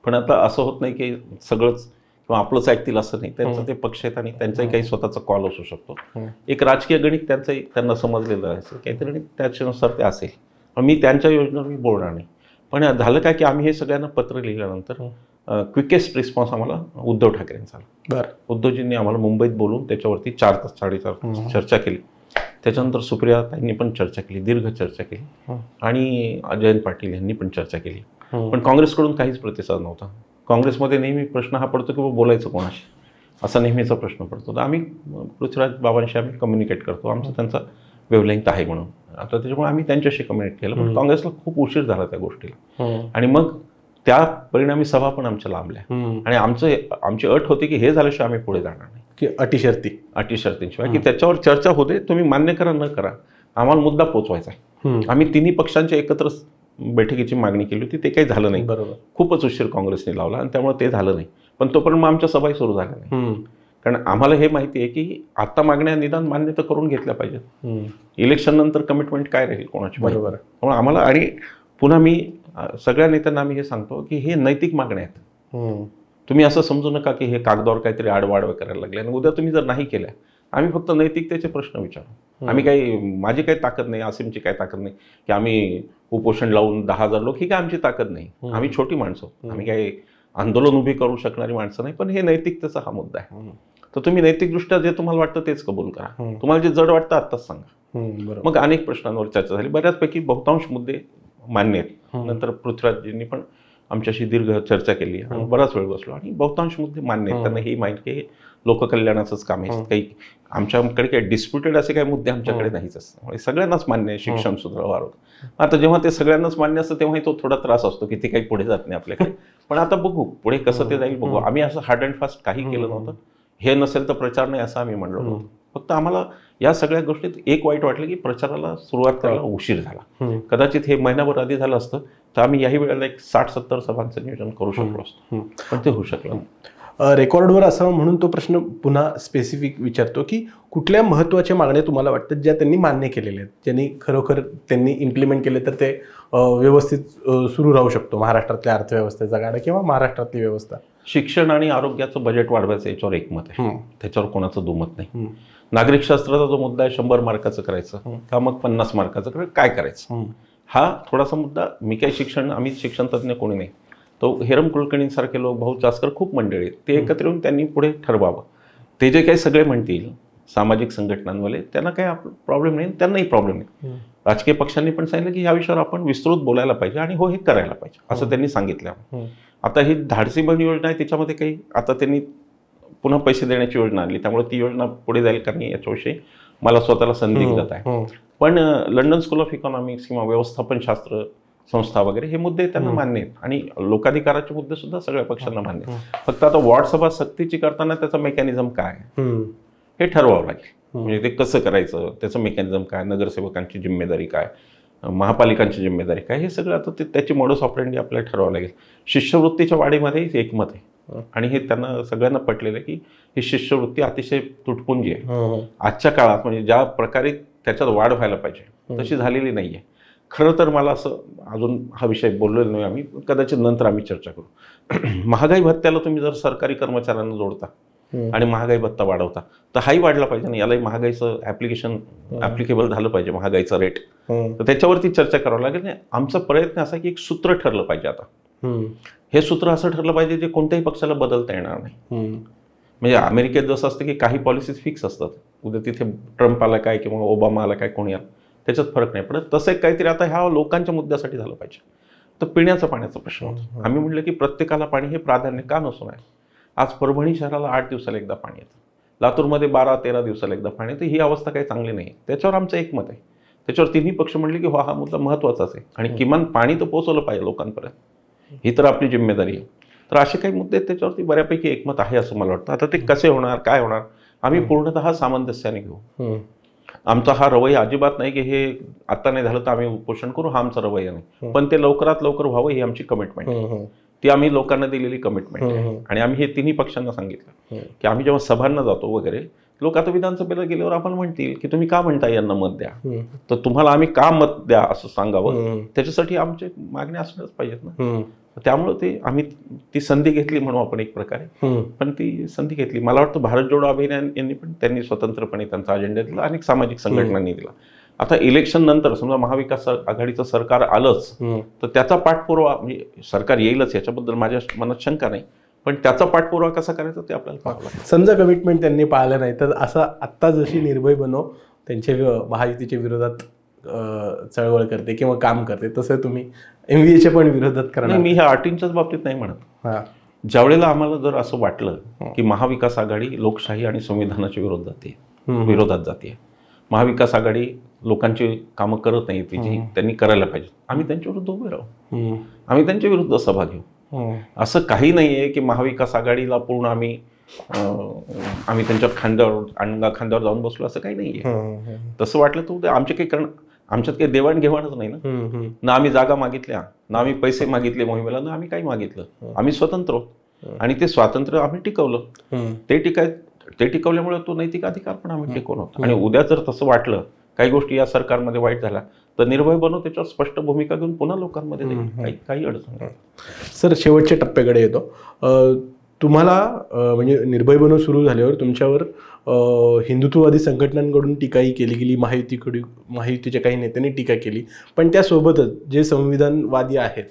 पण आता असं होत नाही की सगळंच किंवा आपलंच ऐकतील असं नाही. त्यांचं ते पक्ष आहेत आणि त्यांचाही काही स्वतःचा कॉल असू शकतो. एक राजकीय गणित त्यांचंही त्यांना समजलेलं आहे काहीतरी, त्याच्यानुसार ते असेल. मी त्यांच्या योजनेवर मी बोलणार नाही. पण झालं काय की आम्ही हे सगळ्यांना पत्र लिहिल्यानंतर क्विकेस्ट रिस्पॉन्स आम्हाला उद्धव ठाकरेंचा आला. उद्धवजींनी आम्हाला मुंबईत बोलून त्याच्यावरती 4 तास 4.5 चर्चा केली. त्याच्यानंतर सुप्रिया ताईंनी पण चर्चा केली, दीर्घ चर्चा केली, आणि जयंत पाटील यांनी पण चर्चा केली. पण काँग्रेसकडून काहीच प्रतिसाद नव्हता. काँग्रेसमध्ये नेहमी प्रश्न हा पडतो की बोलायचं कोणाशी, असा नेहमीचा प्रश्न पडतो. तर आम्ही पृथ्वीराज बाबांशी आम्ही कम्युनिकेट करतो, आमचा त्यांचा वेव्हलेंथ आहे म्हणून. आता त्याच्यामुळे आम्ही त्यांच्याशी कम्युनिकेट केलं. पण काँग्रेसला खूप उशीर झाला त्या गोष्टीला, आणि मग त्या परिणामी सभा पण आमच्या लांबल्या. आणि आमची अट होती की हे झाल्याशिवाय आम्ही पुढे जाणार नाही, की अटी शर्तींशिवाय, की त्याच्यावर चर्चा होते. तुम्ही मान्य करा न करा, आम्हाला मुद्दा पोचवायचा आहे. आम्ही तिन्ही पक्षांच्या एकत्र बैठकीची मागणी केली होती, ते काही झालं नाही. बरोबर. खूपच उशीर काँग्रेसने लावला आणि त्यामुळे ते झालं नाही. पण तोपर्यंत मग आमच्या सभाही सुरू झाल्या नाही. कारण आम्हाला हे माहिती आहे की आता मागण्या निदान मान्य तर करून घेतल्या पाहिजेत. इलेक्शन नंतर कमिटमेंट काय राहील कोणाची. बरोबर. त्यामुळे आम्हाला, आणि पुन्हा मी सगळ्या नेत्यांना आम्ही हे सांगतो की हे नैतिक मागण्या आहेत. तुम्ही असं समजू नका की हे कागदावर काहीतरी आडवाडवं करायला लागले आणि उद्या तुम्ही जर नाही केल्या. आम्ही फक्त नैतिकतेचे प्रश्न विचारू. आम्ही काही, माझी काही ताकद नाही, असीमची काही ताकद नाही की आम्ही उपोषण लावून 10,000 लोक, ही काय आमची ताकद नाही. आम्ही छोटी माणसं, आम्ही काही आंदोलन उभी करू शकणारी माणसं नाही. पण हे नैतिकतेचा हा मुद्दा आहे. तर तुम्ही नैतिकदृष्ट्या जे तुम्हाला वाटतं तेच कबूल करा. तुम्हाला जे जड वाटतं आत्ताच सांगा. मग अनेक प्रश्नांवर चर्चा झाली. बऱ्याचपैकी बहुतांश मुद्दे मान्य आहेत. नंतर पृथ्वीराजजींनी पण आमच्याशी दीर्घ चर्चा केली आणि बराच वेळ बसलो, आणि बहुतांश मुद्दे मान्य आहेत. त्यांना ही माहिती की लोककल्याणाचंच काम आहे. काही आमच्याकडे काही डिस्प्युटेड असे काही मुद्दे आमच्याकडे नाहीच असतात. सगळ्यांनाच मान्य आहे शिक्षण सुधारवा. आता जेव्हा ते सगळ्यांनाच मान्य असतं तेव्हा तो थोडा त्रास असतो की ते काही पुढे जात नाही आपल्याकडे. पण आता बघू पुढे कसं ते जाईल बघू. आम्ही असं हार्ड अँड फास्ट काही केलं नव्हतं. हे नसेल तर प्रचार नाही असं आम्ही म्हणलो नव्हतं. फक्त आम्हाला या सगळ्या गोष्टीत एक वाईट वाटलं की प्रचाराला सुरुवात करायला उशीर झाला. कदाचित हे महिनाभर आधी झालं असतं तर आम्ही याही वेळेला एक 60-70 सभांचं नियोजन करू शकलो असतो. पण ते होऊ शकलं. रेकॉर्डवर असावं म्हणून तो प्रश्न पुन्हा स्पेसिफिक विचारतो की कुठल्या महत्त्वाच्या मागण्या तुम्हाला वाटतात ज्या त्यांनी मान्य केलेल्या आहेत, ज्यांनी खरोखर त्यांनी इम्प्लिमेंट केले तर ते व्यवस्थित सुरू राहू शकतो महाराष्ट्रातल्या अर्थव्यवस्थेचा गाडा किंवा महाराष्ट्रातली व्यवस्था. शिक्षण आणि आरोग्याचं बजेट वाढवायचं याच्यावर एकमत आहे. त्याच्यावर कोणाचं दुमत नाही. नागरिक शास्त्राचा जो मुद्दा आहे 100 मार्काचं करायचं का मग 50 मार्काचं करायचं, काय करायचं, हा थोडासा मुद्दा. मी काही शिक्षण, आम्ही शिक्षण तज्ज्ञ कोणी नाही. तो हेरम कुलकर्णींसारखे लोक, भाऊ चासकर, खूप मंडळी आहेत. ते एकत्र येऊन त्यांनी पुढे ठरवावं. ते जे काही सगळे म्हणतील सामाजिक संघटनांवाले, त्यांना काही प्रॉब्लेम नाही, त्यांनाही प्रॉब्लेम नाही. राजकीय पक्षांनी पण सांगितलं की या विषयावर आपण विस्तृत बोलायला पाहिजे आणि हो हे करायला पाहिजे असं त्यांनी सांगितलं. आता ही धाडसी बन योजना आहे, त्याच्यामध्ये काही आता त्यांनी पुन्हा पैसे देण्याची योजना आणली, त्यामुळे ती योजना पुढे जाईल का नाही याच्याविषयी मला स्वतःला संदिग्धत आहे. पण लंडन स्कूल ऑफ इकॉनॉमिक्स किंवा व्यवस्थापनशास्त्र संस्था वगैरे हे मुद्दे त्यांना मान्य आहेत आणि लोकाधिकाराचे मुद्दे सुद्धा सगळ्या पक्षांना मान्य आहेत. फक्त आता वॉर्ड सभा सक्तीची करताना त्याचा मेकॅनिझम काय हे ठरवावं लागेल. म्हणजे ते कसं करायचं, त्याचं मेकॅनिझम काय, नगरसेवकांची जिम्मेदारी काय, महापालिकांची जिम्मेदारी काय, हे सगळं आता त्याची मॉडस ऑपरेंडी आपल्याला ठरवावं लागेल. शिष्यवृत्तीच्या वाढीमध्ये एकमत आहे आणि हे त्यांना सगळ्यांना पटलेलं आहे की ही शिष्यवृत्ती अतिशय तुटपुंजी आहे. आजच्या काळात म्हणजे ज्या प्रकारे त्याच्यात वाढ व्हायला पाहिजे तशी झालेली नाही आहे. खरं तर मला असं, अजून हा विषय बोललेलो नाही आम्ही, कदाचित नंतर आम्ही चर्चा करू. महागाई भत्त्याला तुम्ही जर सरकारी कर्मचाऱ्यांना जोडता आणि महागाई भत्ता वाढवता तर हाही वाढला पाहिजे ना, यालाही महागाईचं ऍप्लिकेबल झालं पाहिजे, महागाईचा रेट. तर त्याच्यावरती चर्चा करावं लागेल. आमचा प्रयत्न असा की एक सूत्र ठरलं पाहिजे. आता हे सूत्र असं ठरलं पाहिजे जे कोणत्याही पक्षाला बदलता येणार नाही. म्हणजे अमेरिकेत जसं असतं की काही पॉलिसीज फिक्स असतात, उद्या तिथे ट्रम्प आला काय किंवा ओबामा आला काय, कोणी आला त्याच्यात फरक नाही पडत. तसं एक काहीतरी आता ह्या लोकांच्या मुद्द्यासाठी झालं पाहिजे. तर पिण्याचा पाण्याचा प्रश्न होता. आम्ही म्हटलं की प्रत्येकाला पाणी हे प्राधान्य का नसून आहे. आज परभणी शहराला 8 दिवसाला एकदा पाणी येतं, लातूरमध्ये 12-13 दिवसाला एकदा पाणी येतं. ही अवस्था काही चांगली नाही. त्याच्यावर आमचं एकमत आहे. त्याच्यावर तिन्ही पक्ष म्हणले की हा मुद्दा महत्त्वाचाच आहे आणि किमान पाणी तर पोहोचवलं पाहिजे लोकांपर्यंत, ही तर आपली जिम्मेदारी आहे. तर असे काही मुद्दे आहेत त्याच्यावरती बऱ्यापैकी एकमत आहे असं मला वाटतं. आता ते कसे होणार, काय होणार, आम्ही पूर्णतः सामंजस्याने घेऊ. आमचा हा रवैया अजिबात नाही की हे आता नाही झालं तर आम्ही उपोषण करू, हा आमचा रवैया नाही. पण ते लवकरात लवकर व्हावं ही आमची कमिटमेंट आहे. ती आम्ही लोकांना दिलेली कमिटमेंट आहे. आणि आम्ही हे तिन्ही पक्षांना सांगितलं की आम्ही जेव्हा सभांना जातो वगैरे, लोक आता विधानसभेला गेल्यावर आम्हाला म्हणतील की तुम्ही का म्हणताय यांना मत द्या, तर तुम्हाला आम्ही का मत द्या असं सांगावं, त्याच्यासाठी आमचे मागण्या असणारच पाहिजेत ना. त्यामुळे ते आम्ही ती संधी घेतली म्हणू आपण एक प्रकारे, पण ती संधी घेतली. मला वाटतं भारत जोडो अभियान यांनी पण त्यांनी स्वतंत्रपणे त्यांचा अजेंडा दिला, अनेक सामाजिक संघटनांनी दिला. आता इलेक्शन नंतर समजा महाविकास आघाडीचं सरकार आलंच तर त्याचा पाठपुरावा, म्हणजे सरकार येईलच याच्याबद्दल माझ्या मनात शंका नाही, पण त्याचा पाठपुरावा कसा करायचा ते आपल्याला पाहावं लागेल. समजा कमिटमेंट त्यांनी पाळलं नाही तर असं आत्ता जशी निर्भय बनव त्यांच्या महायुतीच्या विरोधात चळवळ करते किंवा काम करते, तसं तुम्ही MVAच्या पण विरोधात करणार? मी ह्या अटींच्याच बाबतीत नाही म्हणत. ज्यावेळेला आम्हाला जर असं वाटलं की महाविकास आघाडी लोकशाही आणि संविधानाच्या विरोधात जाते, महाविकास आघाडी लोकांची कामं करत नाही ती जी त्यांनी करायला पाहिजे, आम्ही त्यांच्या विरुद्ध उभे राहू, आम्ही त्यांच्या विरुद्ध सभा घेऊ. असं काही नाहीये की महाविकास आघाडीला पूर्ण आम्ही त्यांच्या खांद्यावर जाऊन बसलो, असं काही नाहीये. तसं वाटलं तर आमचे काही कारण आमच्यात काही देवाणघेवाणच नाही ना आम्ही जागा मागितल्या, ना आम्ही पैसे मागितले मोहिमेला, ना आम्ही काही मागितलं. आम्ही स्वतंत्र होतो आणि ते स्वातंत्र्य आम्ही टिकवलं. ते टिकवल्यामुळे तो नैतिक अधिकार पण आम्ही टिकवून होतो. आणि उद्या जर तसं वाटलं काही गोष्टी या सरकारमध्ये वाईट झाल्या तर निर्भय बनव त्याच्यावर स्पष्ट भूमिका घेऊन पुन्हा लोकांमध्ये काही अडचण नाही. सर, शेवटच्या टप्प्याकडे येतो. तुम्हाला म्हणजे निर्भय बनव सुरू झाल्यावर तुमच्यावर हिंदुत्ववादी संघटनांकडून टीकाही केली गेली, महायुतीच्या काही नेत्यांनी टीका केली, पण त्यासोबतच जे संविधानवादी आहेत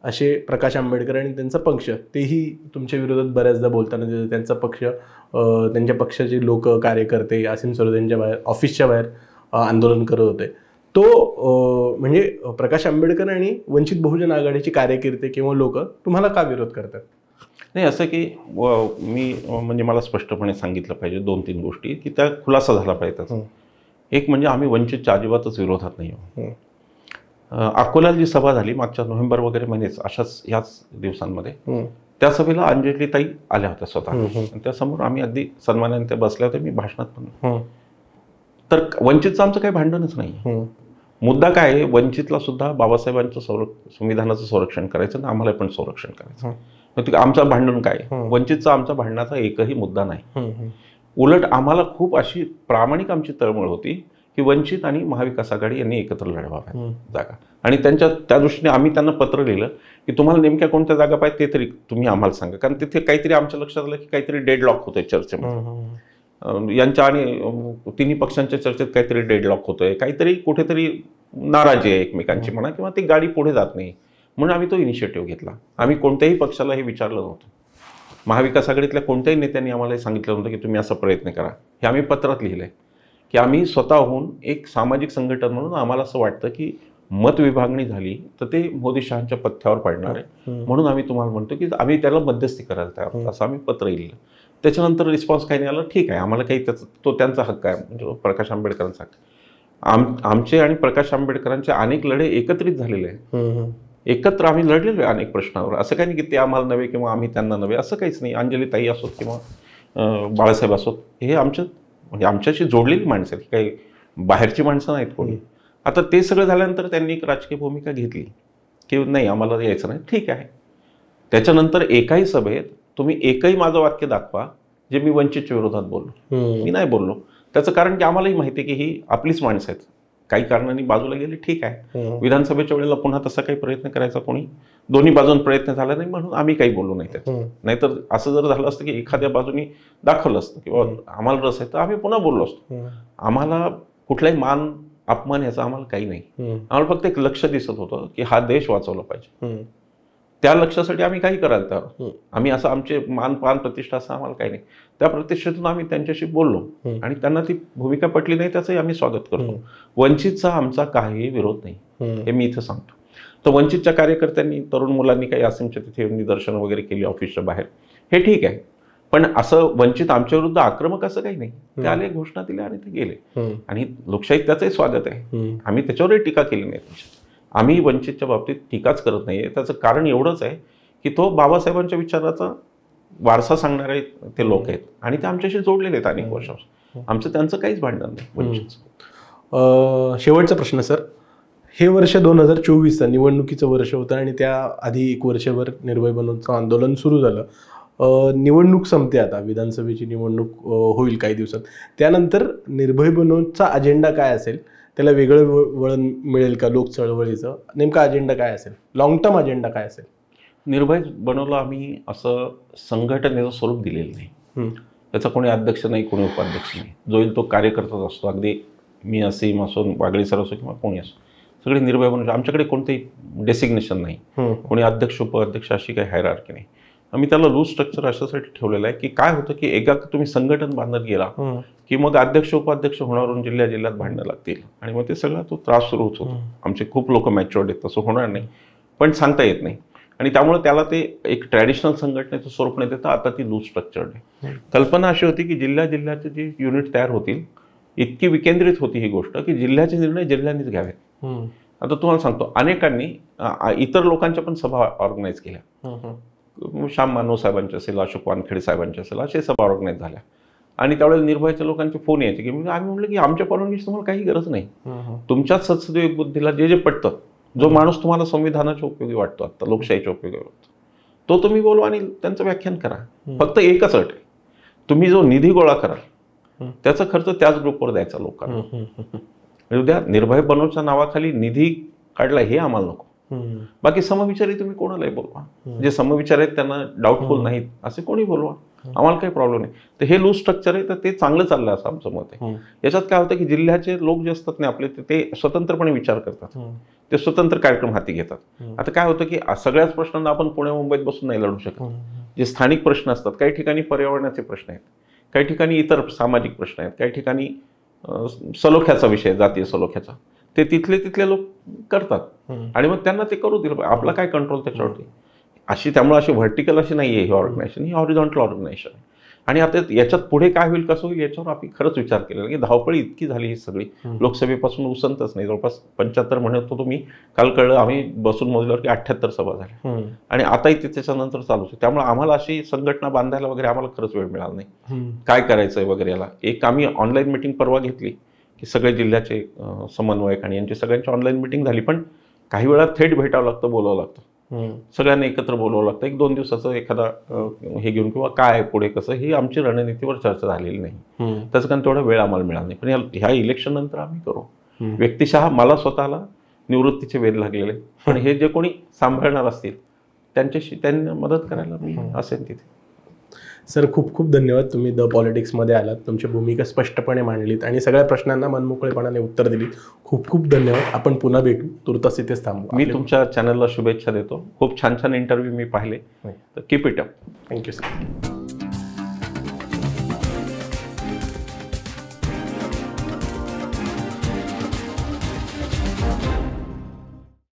असे प्रकाश आंबेडकर आणि त्यांचा पक्ष, तेही तुमच्या विरोधात बऱ्याचदा बोलताना त्यांचा पक्ष, त्यांच्या पक्षाचे लोक कार्यकर्ते असीम सरोदे यांच्या बाहेर, ऑफिसच्या बाहेर आंदोलन करत होते. तो म्हणजे प्रकाश आंबेडकर आणि वंचित बहुजन आघाडीचे कार्यकर्ते किंवा लोक तुम्हाला का विरोध करतात? नाही, असं की मी म्हणजे मला स्पष्टपणे सांगितलं पाहिजे 2-3 गोष्टी की त्या खुलासा झाला पाहिजे त्याचा. एक म्हणजे आम्ही वंचितच्या अजिबातच विरोधात नाही आहोत. अकोल्याला जी सभा झाली मागच्या नोव्हेंबर वगैरे महिन्याच ह्याच दिवसांमध्ये, त्या सभेला अंजलीताई आल्या होत्या स्वतः, त्यासमोर आम्ही अगदी सन्मानाने त्या बसल्या होत्या, मी भाषणात पण. तर वंचितचं आमचं काही भांडणच नाही. मुद्दा काय आहे, वंचितला सुद्धा बाबासाहेबांचं संविधानाचं संरक्षण करायचं आणि आम्हाला पण संरक्षण करायचं. आमचं भांडण काय, वंचितचा आमचा भांडणाचा एकही मुद्दा नाही. उलट आम्हाला खूप अशी प्रामाणिक आमची तळमळ होती की वंचित आणि महाविकास आघाडी यांनी एकत्र लढवाव्या जागा. आणि त्या दृष्टीने आम्ही त्यांना पत्र लिहिलं की तुम्हाला नेमक्या कोणत्या जागा पाहिजे ते तरी तुम्ही आम्हाला सांगा, कारण तिथे काहीतरी आमच्या लक्षात आलं की काहीतरी डेडलॉक होतोय चर्चेमध्ये, यांच्या आणि तिन्ही पक्षांच्या चर्चेत काहीतरी डेडलॉक होतोय, काहीतरी कुठेतरी नाराजी आहे एकमेकांची म्हणा, किंवा ती गाडी पुढे जात नाही. म्हणून आम्ही तो इनिशिएटिव्ह घेतला. आम्ही कोणत्याही पक्षाला हे विचारलं नव्हतं. महाविकास आघाडीतल्या कोणत्याही नेत्यांनी आम्हाला हे सांगितलं नव्हतं की तुम्ही असा प्रयत्न करा. हे आम्ही पत्रात लिहिलंय की आम्ही स्वतःहून एक सामाजिक संघटन म्हणून आम्हाला असं वाटतं की मत विभागणी झाली तर ते मोदी शहांच्या पथ्यावर पडणार आहे, म्हणून आम्ही तुम्हाला म्हणतो की आम्ही त्याला मध्यस्थी करायला तयार आहोत, असं आम्ही पत्र लिहिलं. त्याच्यानंतर रिस्पॉन्स काही नाही आला. ठीक आहे, आम्हाला काही तो त्यांचा हक्क आहे, म्हणजे प्रकाश आंबेडकरांचा हक्क. आमचे आणि प्रकाश आंबेडकरांचे अनेक लढे एकत्रित झालेले आहेत. एकत्र आम्ही लढलेलो आहे अनेक प्रश्नावर. असं काही नाही की ते आम्हाला नव्हे किंवा आम्ही त्यांना नव्हे, असं काहीच नाही. अंजलीताई असोत किंवा बाळासाहेब असोत, हे म्हणजे आमच्याशी जोडलेली माणसं आहेत, काही बाहेरची माणसं नाहीत कोणी. आता ते सगळं झाल्यानंतर त्यांनी एक राजकीय भूमिका घेतली की नाही आम्हाला यायचं नाही. ठीक आहे. त्याच्यानंतर एकाही सभेत तुम्ही एकही माझं वाक्य दाखवा जे मी वंचितच्या विरोधात बोललो. मी नाही बोललो. त्याचं कारण की आम्हालाही माहिती आहे की ही आपलीच माणसं आहेत, काही कारणांनी बाजूला गेले. ठीक आहे, विधानसभेच्या वेळेला पुन्हा तसा काही प्रयत्न करायचा कोणी दोन्ही बाजून प्रयत्न झाला नाही म्हणून आम्ही काही बोललो नाही त्यात. नाहीतर असं जर झालं असतं की एखाद्या बाजूनी दाखवलं असतं किंवा आम्हाला रस आहे तर आम्ही पुन्हा बोललो असतो. आम्हाला कुठलाही मान अपमान याचा आम्हाला काही नाही. आम्हाला फक्त एक लक्ष दिसत होतं की हा देश वाचवला पाहिजे. त्या लक्ष्यासाठी आम्ही काही करायला तयार. आम्ही असं आमचे मान पान प्रतिष्ठा असं आम्हाला काही नाही. त्या प्रतिष्ठेतून आम्ही त्यांच्याशी बोललो आणि त्यांना ती भूमिका पटली नाही त्याचंही आम्ही स्वागत करतो. वंचितचा आमचा काही विरोध नाही हे मी इथं सांगतो. तर वंचितच्या कार्यकर्त्यांनी तरुण मुलांनी काही आसिमच्या तिथे निदर्शनं वगैरे केली ऑफिसच्या बाहेर, हे ठीक आहे. पण असं वंचित आमच्या विरुद्ध आक्रमक असं काही नाही. ते आले, घोषणा दिल्या आणि ते गेले. आणि लोकशाहीत त्याचंही स्वागत आहे. आम्ही त्याच्यावरही टीका केली नाही. आम्ही वंचितच्या बाबतीत टीकाच करत नाहीये. त्याचं कारण एवढंच आहे की तो बाबासाहेबांच्या विचाराचा वारसा सांगणारे ते लोक आहेत आणि ते आमच्याशी जोडलेले आहेत अनेक वर्षापासून. आमचं त्यांचं काहीच भांडण नाही वंचितचं. शेवटचा प्रश्न सर, हे वर्ष 2024 निवडणुकीचं वर्ष होतं आणि त्या आधी एक वर्षभर निर्भय बनोचं आंदोलन सुरू झालं. निवडणूक संपते, आता विधानसभेची निवडणूक होईल काही दिवसात. त्यानंतर निर्भय बनोचा अजेंडा काय असेल, त्याला वेगळं वळण मिळेल का लोक चळवळीचं? नेमका अजेंडा काय असेल, लॉंग टर्म अजेंडा काय असेल? निर्भय बनवलं आम्ही असं संघटनेचं स्वरूप दिलेलं नाही. त्याचा कोणी अध्यक्ष नाही, कोणी उपाध्यक्ष नाही. जो येईल तो कार्यकर्ताच असतो. अगदी मी असीम असो, वागळे सर असो किंवा कोणी असो, सगळे निर्भय बनवले. आमच्याकडे कोणतेही डेसिग्नेशन नाही, कोणी अध्यक्ष उपाध्यक्ष अशी काही हायरार्की नाही. आम्ही त्याला लूज स्ट्रक्चर अशासाठी ठेवलेलं आहे की काय होतं की एकदा तुम्ही संघटन बांधत गेला की मग अध्यक्ष उपाध्यक्ष होण्यावरून जिल्ह्यात भांडणं लागतील आणि मग ते सगळा तो त्रास सुरू होतो. आमचे खूप लोक मॅच्युअर्ड आहेत, तसं होणार नाही, पण सांगता येत नाही. आणि त्यामुळे त्याला ते एक ट्रॅडिशनल संघटनेचं स्वरूप नाही देता आता ती लूज स्ट्रक्चर्ड आहे. कल्पना अशी होती की जिल्ह्याचे जे युनिट तयार होतील, इतकी विकेंद्रित होती ही गोष्ट की जिल्ह्याचे निर्णय जिल्ह्यांनीच घ्यावेत. आता तुम्हाला सांगतो, अनेकांनी इतर लोकांच्या पण सभा ऑर्गनाईज केल्या. श्याम मानव साहेबांचे असेल, अशोक वानखेडे साहेबांचे असेल, असे सभा ऑर्गनाईज झाल्या. आणि त्यावेळेला निर्भयाच्या लोकांचे फोन यायचे की आम्ही म्हटलं की आमच्या परवानगीची तुम्हाला काही गरज नाही. तुमच्याच सत्सदेव बुद्धीला जे पटतं, जो माणूस तुम्हाला संविधानाच्या उपयोगी वाटतो, आता लोकशाहीच्या उपयोगी वाटतो, तो तुम्ही बोलवा आणि त्यांचं व्याख्यान करा. फक्त एकच अट आहे, तुम्ही जो निधी गोळा कराल त्याचा खर्च त्याच ग्रुपवर द्यायचा लोकांना. उद्या निर्भय बनवच्या नावाखाली निधी काढला हे आम्हाला नको. बाकी समविचारी तुम्ही कोणालाही बोलवा, जे समविचार आहेत त्यांना डाऊटफुल नाहीत असे कोणी बोलवा, आम्हाला काही प्रॉब्लेम नाही. तर हे लूज स्ट्रक्चर आहे, तर ते चांगलं चाललं असं आमचं मत आहे. याच्यात काय होतं की जिल्ह्याचे लोक जे असतात ना आपले, ते स्वतंत्रपणे विचार करतात, ते स्वतंत्र कार्यक्रम हाती घेतात. आता काय होतं की सगळ्याच प्रश्नांना आपण पुणे मुंबईत बसून नाही लढू शकत. जे स्थानिक प्रश्न असतात, काही ठिकाणी पर्यावरणाचे प्रश्न आहेत, काही ठिकाणी इतर सामाजिक प्रश्न आहेत, काही ठिकाणी सलोख्याचा विषय, जातीय सलोख्याचा, ते तिथले लोक करतात आणि मग त्यांना ते करू दिलं. आपला काय कंट्रोल त्याच्यावरती अशी, त्यामुळे अशी व्हर्टिकल अशी नाही आहे ही ऑर्गनायझेशन, ही हॉरिझॉन्टल ऑर्गनायझेशन आहे. आणि आता याच्यात पुढे काय होईल, कसं होईल, याच्यावर आम्ही खरंच विचार केलेला की धावपळी इतकी झाली ही सगळी, लोकसभेपासून उसंतच नाही. जवळपास 75 म्हणतो तुम्ही, काल कळलं आम्ही बसून मोजल्यावर की 78 सभा झाल्या आणि आताही ते त्याच्यानंतर चालूच आहे. त्यामुळे आम्हाला अशी संघटना बांधायला वगैरे आम्हाला खरंच वेळ मिळाला नाही, काय करायचंय वगैरे याला. एक आम्ही ऑनलाईन मिटिंग परवा घेतली की सगळे जिल्ह्याचे समन्वयक आणि यांची सगळ्यांची ऑनलाईन मिटिंग झाली, पण काही वेळा थेट भेटावं लागतं, बोलावं लागतं, सगळ्यांना एकत्र बोलावं लागतं. 1-2 दिवसाचं एखादा हे घेऊन किंवा काय पुढे कसं, ही आमची रणनीतीवर चर्चा झालेली नाही. त्याचं कारण तेवढा वेळ आम्हाला मिळाला नाही. पण ह्या इलेक्शन नंतर आम्ही करू. व्यक्तिशः मला स्वतःला निवृत्तीचे वेध लागलेले, पण हे जे कोणी सांभाळणार असतील त्यांच्याशी त्यांना मदत करायला मी असेल तिथे. सर खूप खूप धन्यवाद, तुम्ही द पॉलिटिक्समध्ये आलात, तुमची भूमिका स्पष्टपणे मांडलीत आणि सगळ्या प्रश्नांना मनमोकळेपणाने उत्तर दिलीत. खूप खूप धन्यवाद. आपण पुन्हा भेटू, तुर्तास इथेच थांबू. मी तुमच्या चॅनलला शुभेच्छा देतो. खूप छान छान इंटरव्ह्यू मी पाहिले, तर keep it up. Thank you sir.